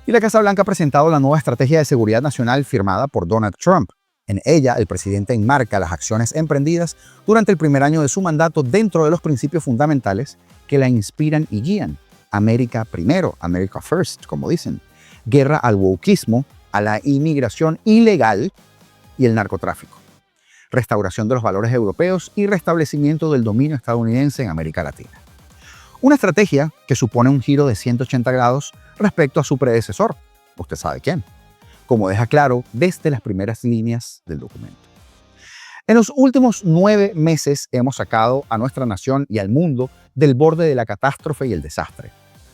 Y la Casa Blanca ha presentado la nueva estrategia de seguridad nacional firmada por Donald Trump. En ella, el presidente enmarca las acciones emprendidas durante el primer año de su mandato dentro de los principios fundamentales que la inspiran y guían. América primero, America first, como dicen. Guerra al wokismo, a la inmigración ilegal y el narcotráfico. Restauración de los valores europeos y restablecimiento del dominio estadounidense en América Latina. Una estrategia que supone un giro de 180 grados respecto a su predecesor, usted sabe quién, como deja claro desde las primeras líneas del documento. En los últimos 9 meses hemos sacado a nuestra nación y al mundo del borde de la catástrofe y el desastre.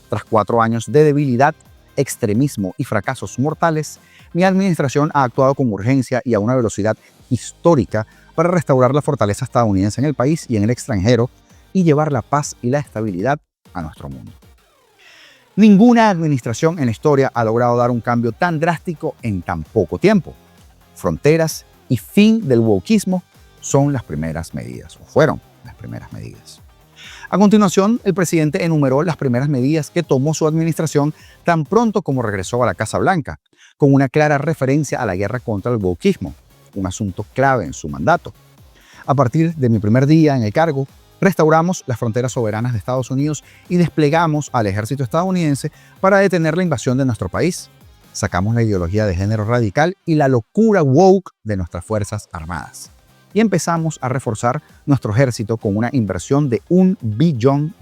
Tras 4 años de debilidad, extremismo y fracasos mortales, mi administración ha actuado con urgencia y a una velocidad histórica para restaurar la fortaleza estadounidense en el país y en el extranjero y llevar la paz y la estabilidad a nuestro mundo. Ninguna administración en la historia ha logrado dar un cambio tan drástico en tan poco tiempo. Fronteras y fin del wokismo son las primeras medidas, o fueron las primeras medidas. A continuación, el presidente enumeró las primeras medidas que tomó su administración tan pronto como regresó a la Casa Blanca, con una clara referencia a la guerra contra el wokismo, un asunto clave en su mandato. A partir de mi primer día en el cargo, restauramos las fronteras soberanas de Estados Unidos y desplegamos al ejército estadounidense para detener la invasión de nuestro país. Sacamos la ideología de género radical y la locura woke de nuestras Fuerzas Armadas. Y empezamos a reforzar nuestro ejército con una inversión de $1 billón.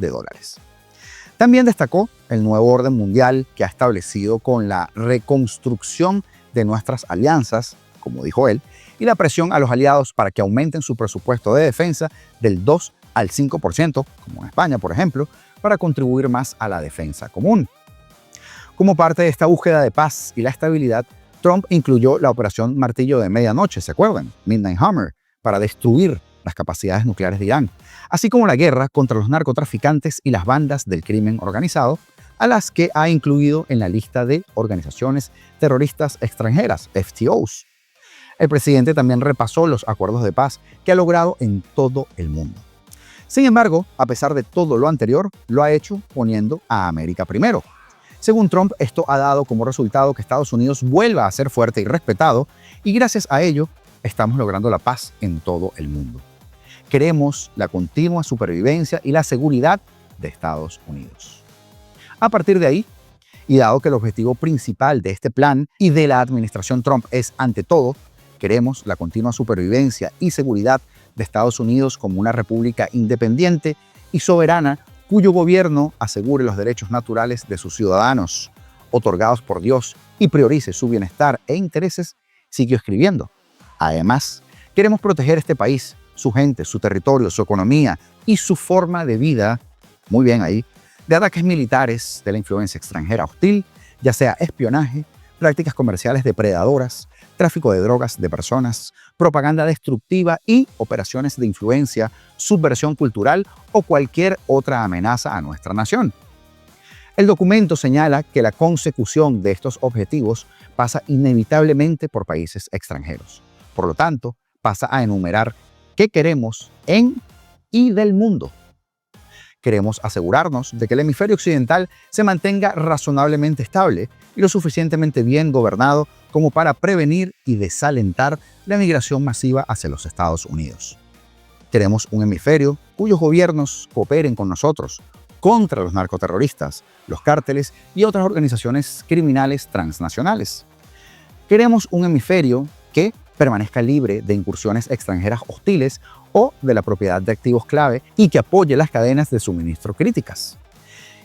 También destacó el nuevo orden mundial que ha establecido con la reconstrucción de nuestras alianzas, como dijo él, y la presión a los aliados para que aumenten su presupuesto de defensa del 2 al 5%, como en España, por ejemplo, para contribuir más a la defensa común. Como parte de esta búsqueda de paz y la estabilidad, Trump incluyó la operación Martillo de Medianoche, ¿se acuerdan? Midnight Hammer, para destruir las capacidades nucleares de Irán, así como la guerra contra los narcotraficantes y las bandas del crimen organizado, a las que ha incluido en la lista de organizaciones terroristas extranjeras, FTOs. El presidente también repasó los acuerdos de paz que ha logrado en todo el mundo. Sin embargo, a pesar de todo lo anterior, lo ha hecho poniendo a América primero. Según Trump, esto ha dado como resultado que Estados Unidos vuelva a ser fuerte y respetado, y gracias a ello, estamos logrando la paz en todo el mundo. Queremos la continua supervivencia y la seguridad de Estados Unidos. A partir de ahí, y dado que el objetivo principal de este plan y de la administración Trump es, ante todo, queremos la continua supervivencia y seguridad de Estados Unidos como una república independiente y soberana cuyo gobierno asegure los derechos naturales de sus ciudadanos, otorgados por Dios, y priorice su bienestar e intereses, siguió escribiendo. Además, queremos proteger este país, su gente, su territorio, su economía y su forma de vida, muy bien ahí, de ataques militares, de la influencia extranjera hostil, ya sea espionaje, prácticas comerciales depredadoras, tráfico de drogas de personas, propaganda destructiva y operaciones de influencia, subversión cultural o cualquier otra amenaza a nuestra nación. El documento señala que la consecución de estos objetivos pasa inevitablemente por países extranjeros. Por lo tanto, pasa a enumerar qué queremos en y del mundo. Queremos asegurarnos de que el hemisferio occidental se mantenga razonablemente estable y lo suficientemente bien gobernado como para prevenir y desalentar la migración masiva hacia los Estados Unidos. Queremos un hemisferio cuyos gobiernos cooperen con nosotros contra los narcoterroristas, los cárteles y otras organizaciones criminales transnacionales. Queremos un hemisferio que permanezca libre de incursiones extranjeras hostiles o de la propiedad de activos clave y que apoye las cadenas de suministro críticas.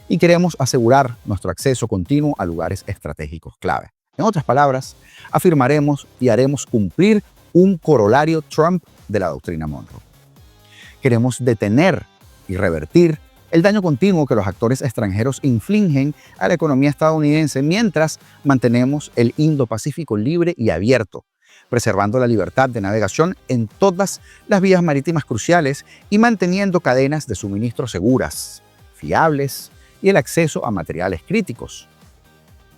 Y queremos asegurar nuestro acceso continuo a lugares estratégicos clave. En otras palabras, afirmaremos y haremos cumplir un corolario Trump de la doctrina Monroe. Queremos detener y revertir el daño continuo que los actores extranjeros infligen a la economía estadounidense mientras mantenemos el Indo-Pacífico libre y abierto, preservando la libertad de navegación en todas las vías marítimas cruciales y manteniendo cadenas de suministro seguras, fiables y el acceso a materiales críticos.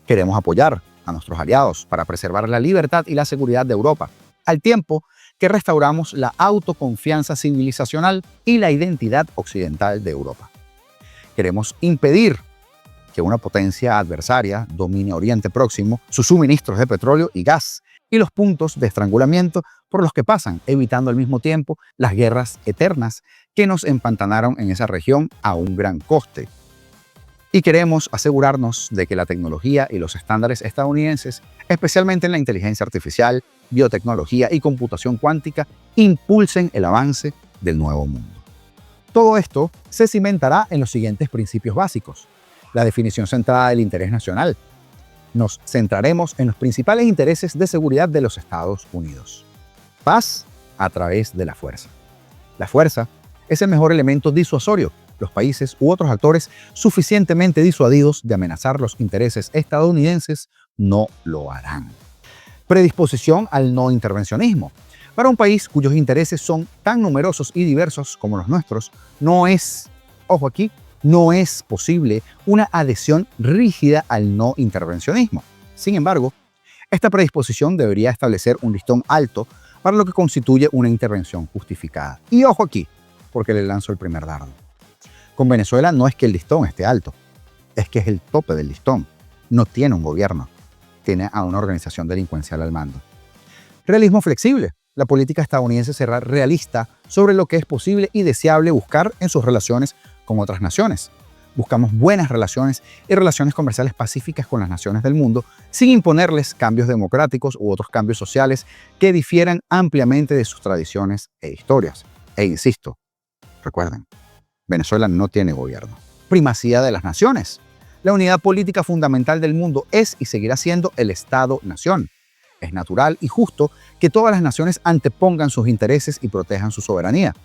Queremos apoyar a nuestros aliados para preservar la libertad y la seguridad de Europa, al tiempo que restauramos la autoconfianza civilizacional y la identidad occidental de Europa. Queremos impedir que una potencia adversaria domine Oriente Próximo, sus suministros de petróleo y gas y los puntos de estrangulamiento por los que pasan, evitando al mismo tiempo las guerras eternas que nos empantanaron en esa región a un gran coste. Y queremos asegurarnos de que la tecnología y los estándares estadounidenses, especialmente en la inteligencia artificial, biotecnología y computación cuántica, impulsen el avance del nuevo mundo. Todo esto se cimentará en los siguientes principios básicos. La definición centrada del interés nacional. Nos centraremos en los principales intereses de seguridad de los Estados Unidos. Paz a través de la fuerza. La fuerza es el mejor elemento disuasorio. Los países u otros actores suficientemente disuadidos de amenazar los intereses estadounidenses no lo harán. Predisposición al no intervencionismo. Para un país cuyos intereses son tan numerosos y diversos como los nuestros, no es, ojo aquí, no es posible una adhesión rígida al no intervencionismo. Sin embargo, esta predisposición debería establecer un listón alto para lo que constituye una intervención justificada. Y ojo aquí, porque le lanzo el primer dardo. Con Venezuela no es que el listón esté alto, es que es el tope del listón. No tiene un gobierno, tiene a una organización delincuencial al mando. Realismo flexible. La política estadounidense será realista sobre lo que es posible y deseable buscar en sus relaciones con otras naciones. Buscamos buenas relaciones y relaciones comerciales pacíficas con las naciones del mundo, sin imponerles cambios democráticos u otros cambios sociales que difieran ampliamente de sus tradiciones e historias. E insisto, recuerden, Venezuela no tiene gobierno. Primacía de las naciones. La unidad política fundamental del mundo es y seguirá siendo el Estado-nación. Es natural y justo que todas las naciones antepongan sus intereses y protejan su soberanía.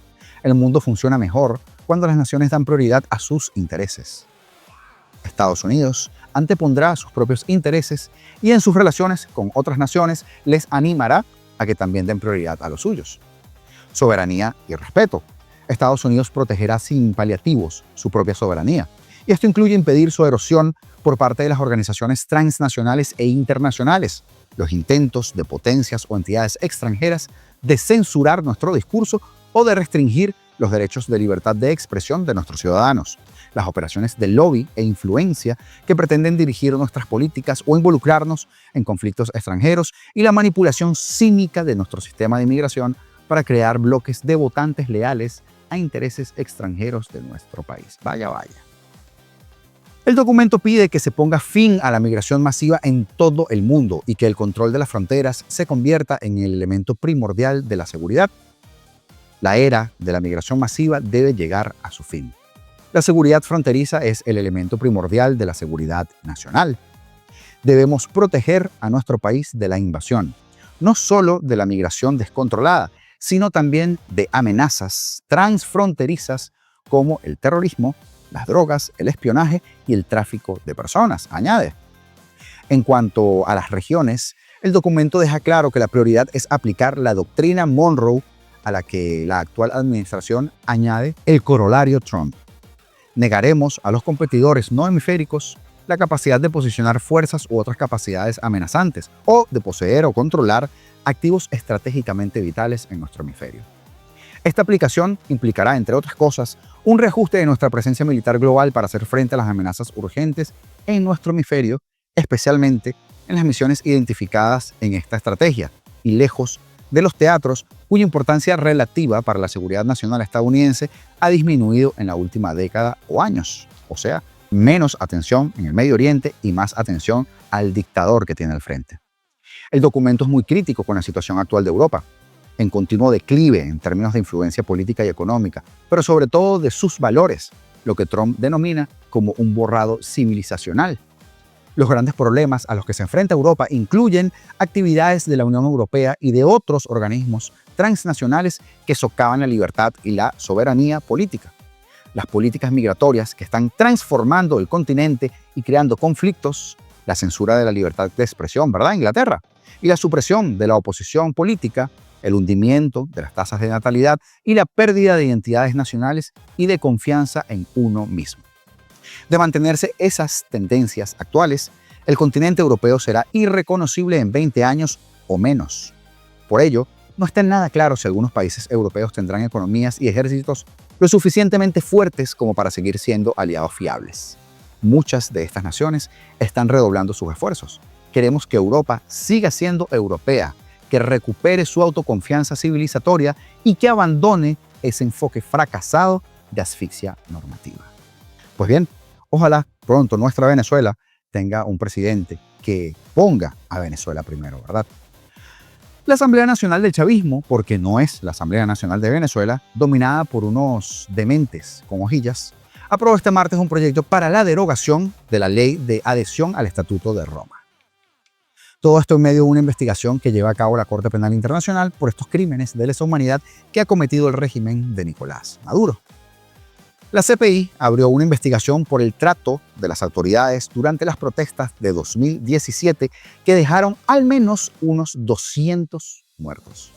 El mundo funciona mejor cuando las naciones dan prioridad a sus intereses. Estados Unidos antepondrá sus propios intereses y en sus relaciones con otras naciones les animará a que también den prioridad a los suyos. Soberanía y respeto. Estados Unidos protegerá sin paliativos su propia soberanía. Y esto incluye impedir su erosión por parte de las organizaciones transnacionales e internacionales, los intentos de potencias o entidades extranjeras de censurar nuestro discurso o de restringir los derechos de libertad de expresión de nuestros ciudadanos, las operaciones de lobby e influencia que pretenden dirigir nuestras políticas o involucrarnos en conflictos extranjeros y la manipulación cínica de nuestro sistema de inmigración para crear bloques de votantes leales a intereses extranjeros de nuestro país. Vaya, vaya. El documento pide que se ponga fin a la migración masiva en todo el mundo y que el control de las fronteras se convierta en el elemento primordial de la seguridad. La era de la migración masiva debe llegar a su fin. La seguridad fronteriza es el elemento primordial de la seguridad nacional. Debemos proteger a nuestro país de la invasión, no solo de la migración descontrolada, sino también de amenazas transfronterizas como el terrorismo, las drogas, el espionaje y el tráfico de personas, añade. En cuanto a las regiones, el documento deja claro que la prioridad es aplicar la doctrina Monroe a la que la actual administración añade el corolario Trump. Negaremos a los competidores no hemisféricos la capacidad de posicionar fuerzas u otras capacidades amenazantes o de poseer o controlar activos estratégicamente vitales en nuestro hemisferio. Esta aplicación implicará, entre otras cosas, un reajuste de nuestra presencia militar global para hacer frente a las amenazas urgentes en nuestro hemisferio, especialmente en las misiones identificadas en esta estrategia, y lejos de los teatros cuya importancia relativa para la seguridad nacional estadounidense ha disminuido en la última década o años. O sea, menos atención en el Medio Oriente y más atención al dictador que tiene al frente. El documento es muy crítico con la situación actual de Europa, en continuo declive en términos de influencia política y económica, pero sobre todo de sus valores, lo que Trump denomina como un borrado civilizacional. Los grandes problemas a los que se enfrenta Europa incluyen actividades de la Unión Europea y de otros organismos transnacionales que socavan la libertad y la soberanía política. Las políticas migratorias que están transformando el continente y creando conflictos, la censura de la libertad de expresión, ¿verdad? Inglaterra, y la supresión de la oposición política, el hundimiento de las tasas de natalidad y la pérdida de identidades nacionales y de confianza en uno mismo. De mantenerse esas tendencias actuales, el continente europeo será irreconocible en 20 años o menos. Por ello, no está nada claro si algunos países europeos tendrán economías y ejércitos lo suficientemente fuertes como para seguir siendo aliados fiables. Muchas de estas naciones están redoblando sus esfuerzos. Queremos que Europa siga siendo europea, que recupere su autoconfianza civilizatoria y que abandone ese enfoque fracasado de asfixia normativa. Pues bien, ojalá pronto nuestra Venezuela tenga un presidente que ponga a Venezuela primero, ¿verdad? La Asamblea Nacional del Chavismo, porque no es la Asamblea Nacional de Venezuela, dominada por unos dementes con hojillas, aprobó este martes un proyecto para la derogación de la ley de adhesión al Estatuto de Roma. Todo esto en medio de una investigación que lleva a cabo la Corte Penal Internacional por estos crímenes de lesa humanidad que ha cometido el régimen de Nicolás Maduro. La CPI abrió una investigación por el trato de las autoridades durante las protestas de 2017 que dejaron al menos unos 200 muertos.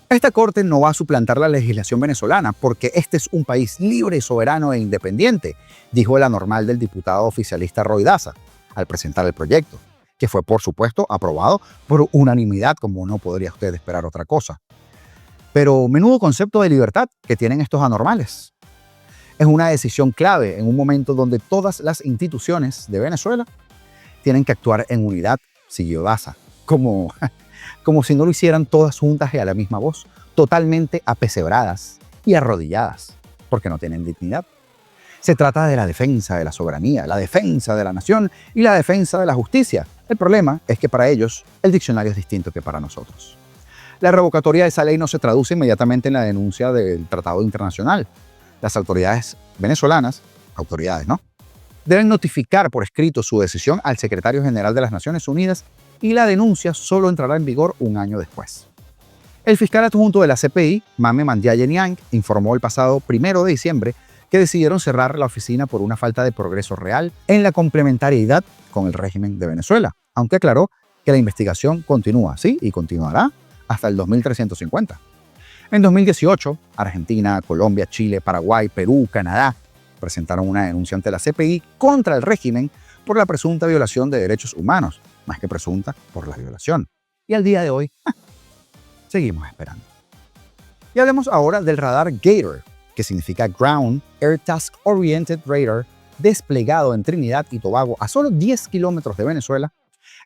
Esta corte no va a suplantar la legislación venezolana porque este es un país libre, soberano e independiente, dijo el anormal del diputado oficialista Roy Daza al presentar el proyecto, que fue por supuesto aprobado por unanimidad, como no podría usted esperar otra cosa. Pero menudo concepto de libertad que tienen estos anormales. Es una decisión clave en un momento donde todas las instituciones de Venezuela tienen que actuar en unidad, siguió Daza, como si no lo hicieran todas juntas y a la misma voz, totalmente apesebradas y arrodilladas, porque no tienen dignidad. Se trata de la defensa de la soberanía, la defensa de la nación y la defensa de la justicia. El problema es que para ellos el diccionario es distinto que para nosotros. La revocatoria de esa ley no se traduce inmediatamente en la denuncia del Tratado Internacional. Las autoridades venezolanas, deben notificar por escrito su decisión al secretario general de las Naciones Unidas y la denuncia solo entrará en vigor un año después. El fiscal adjunto de la CPI, Mame Mandiaye Niang, informó el pasado 1 de diciembre que decidieron cerrar la oficina por una falta de progreso real en la complementariedad con el régimen de Venezuela, aunque aclaró que la investigación continúa, sí, y continuará hasta el 2350. En 2018, Argentina, Colombia, Chile, Paraguay, Perú, Canadá presentaron una denuncia ante la CPI contra el régimen por la presunta violación de derechos humanos, más que presunta por la violación. Y al día de hoy, seguimos esperando. Y hablemos ahora del radar Gator, que significa Ground Air Task Oriented Radar, desplegado en Trinidad y Tobago a solo 10 kilómetros de Venezuela.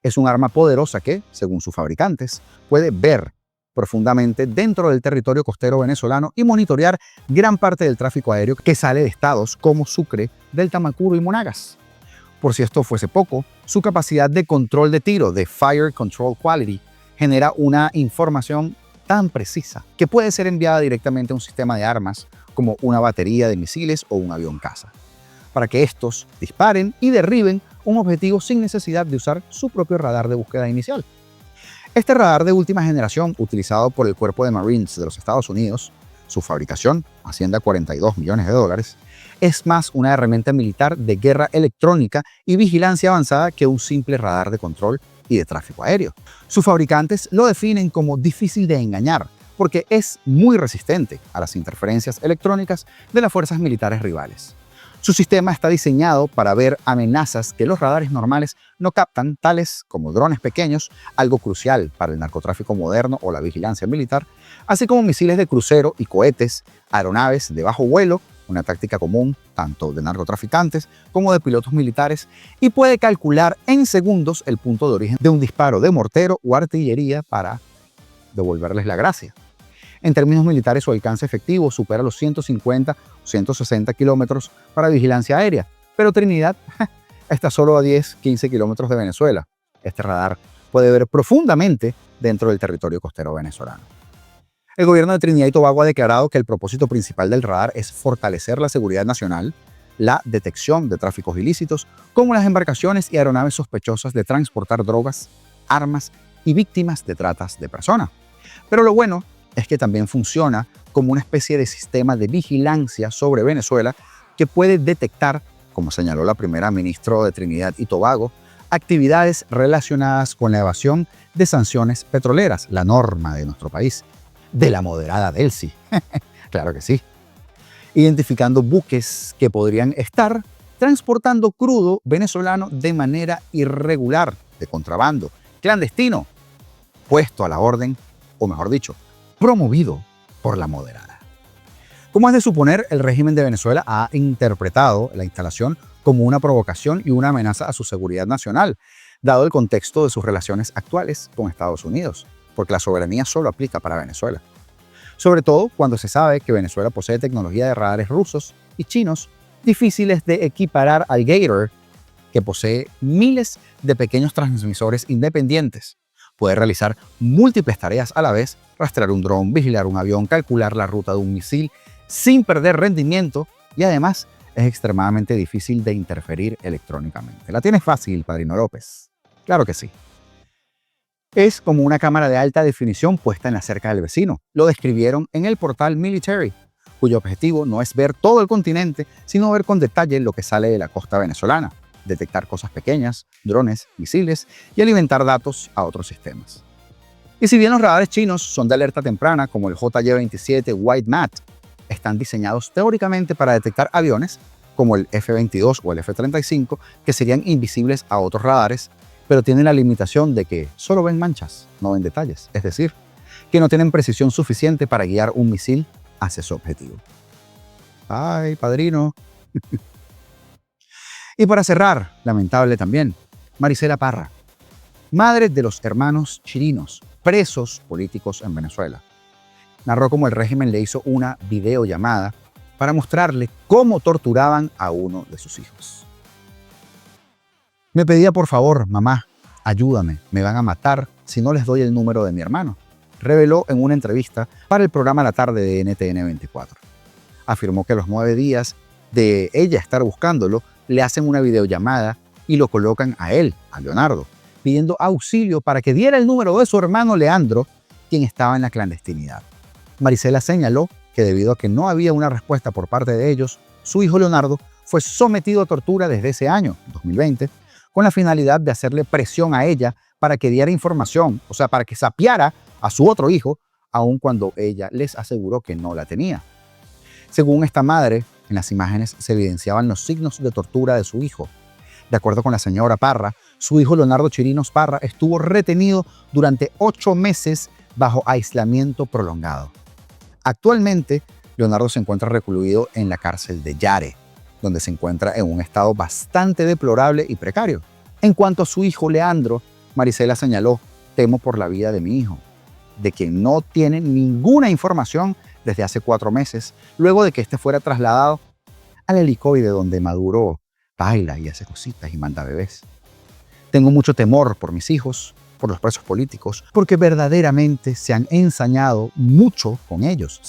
Es un arma poderosa que, según sus fabricantes, puede ver profundamente dentro del territorio costero venezolano y monitorear gran parte del tráfico aéreo que sale de estados como Sucre, Delta Macuro y Monagas. Por si esto fuese poco, su capacidad de control de tiro, de Fire Control Quality, genera una información tan precisa que puede ser enviada directamente a un sistema de armas como una batería de misiles o un avión caza, para que estos disparen y derriben un objetivo sin necesidad de usar su propio radar de búsqueda inicial. Este radar de última generación, utilizado por el Cuerpo de Marines de los Estados Unidos, su fabricación asciende a $42 millones, es más una herramienta militar de guerra electrónica y vigilancia avanzada que un simple radar de control y de tráfico aéreo. Sus fabricantes lo definen como difícil de engañar, porque es muy resistente a las interferencias electrónicas de las fuerzas militares rivales. Su sistema está diseñado para ver amenazas que los radares normales no captan, tales como drones pequeños, algo crucial para el narcotráfico moderno o la vigilancia militar, así como misiles de crucero y cohetes, aeronaves de bajo vuelo, una táctica común tanto de narcotraficantes como de pilotos militares, y puede calcular en segundos el punto de origen de un disparo de mortero o artillería para devolverles la gracia. En términos militares, su alcance efectivo supera los 150 o 160 kilómetros para vigilancia aérea, pero Trinidad está solo a 10-15 kilómetros de Venezuela. Este radar puede ver profundamente dentro del territorio costero venezolano. El gobierno de Trinidad y Tobago ha declarado que el propósito principal del radar es fortalecer la seguridad nacional, la detección de tráficos ilícitos, como las embarcaciones y aeronaves sospechosas de transportar drogas, armas y víctimas de tratas de personas. Pero lo bueno es que también funciona como una especie de sistema de vigilancia sobre Venezuela que puede detectar, como señaló la primera ministra de Trinidad y Tobago, actividades relacionadas con la evasión de sanciones petroleras, la norma de nuestro país, de la moderada Delcy. Claro que sí. Identificando buques que podrían estar transportando crudo venezolano de manera irregular, de contrabando, clandestino, puesto a la orden, o mejor dicho, promovido por la moderada. Como es de suponer, el régimen de Venezuela ha interpretado la instalación como una provocación y una amenaza a su seguridad nacional, dado el contexto de sus relaciones actuales con Estados Unidos. porque la soberanía solo aplica para Venezuela. Sobre todo cuando se sabe que Venezuela posee tecnología de radares rusos y chinos difíciles de equiparar al Gator, que posee miles de pequeños transmisores independientes. Puede realizar múltiples tareas a la vez, rastrear un dron, vigilar un avión, calcular la ruta de un misil sin perder rendimiento y además es extremadamente difícil de interferir electrónicamente. ¿La tienes fácil, Padrino López? Claro que sí. Es como una cámara de alta definición puesta en la cerca del vecino. Lo describieron en el portal Military, cuyo objetivo no es ver todo el continente, sino ver con detalle lo que sale de la costa venezolana, detectar cosas pequeñas, drones, misiles y alimentar datos a otros sistemas. Y si bien los radares chinos son de alerta temprana, como el JY-27 White Mat, están diseñados teóricamente para detectar aviones, como el F-22 o el F-35, que serían invisibles a otros radares, pero tienen la limitación de que solo ven manchas, no ven detalles, es decir, que no tienen precisión suficiente para guiar un misil hacia su objetivo. ¡Ay, padrino! Y para cerrar, lamentable también, Marisela Parra, madre de los hermanos Chirinos, presos políticos en Venezuela, narró cómo el régimen le hizo una videollamada para mostrarle cómo torturaban a uno de sus hijos. Me pedía por favor, mamá, ayúdame, me van a matar si no les doy el número de mi hermano, reveló en una entrevista para el programa La Tarde de NTN 24. Afirmó que a los 9 días de ella estar buscándolo, le hacen una videollamada y lo colocan a él, a Leonardo, pidiendo auxilio para que diera el número de su hermano Leandro, quien estaba en la clandestinidad. Marisela señaló que debido a que no había una respuesta por parte de ellos, su hijo Leonardo fue sometido a tortura desde ese año, 2020, con la finalidad de hacerle presión a ella para que diera información, o sea, para que sapeara a su otro hijo, aun cuando ella les aseguró que no la tenía. Según esta madre, en las imágenes se evidenciaban los signos de tortura de su hijo. De acuerdo con la señora Parra, su hijo Leonardo Chirinos Parra estuvo retenido durante 8 meses bajo aislamiento prolongado. Actualmente, Leonardo se encuentra recluido en la cárcel de Yare, donde se encuentra en un estado bastante deplorable y precario. En cuanto a su hijo Leandro, Marisela señaló: temo por la vida de mi hijo, de quien no tiene ninguna información desde hace 4 meses, luego de que este fuera trasladado al helicoide donde Maduro baila y hace cositas y manda bebés. Tengo mucho temor por mis hijos, por los presos políticos, porque verdaderamente se han ensañado mucho con ellos,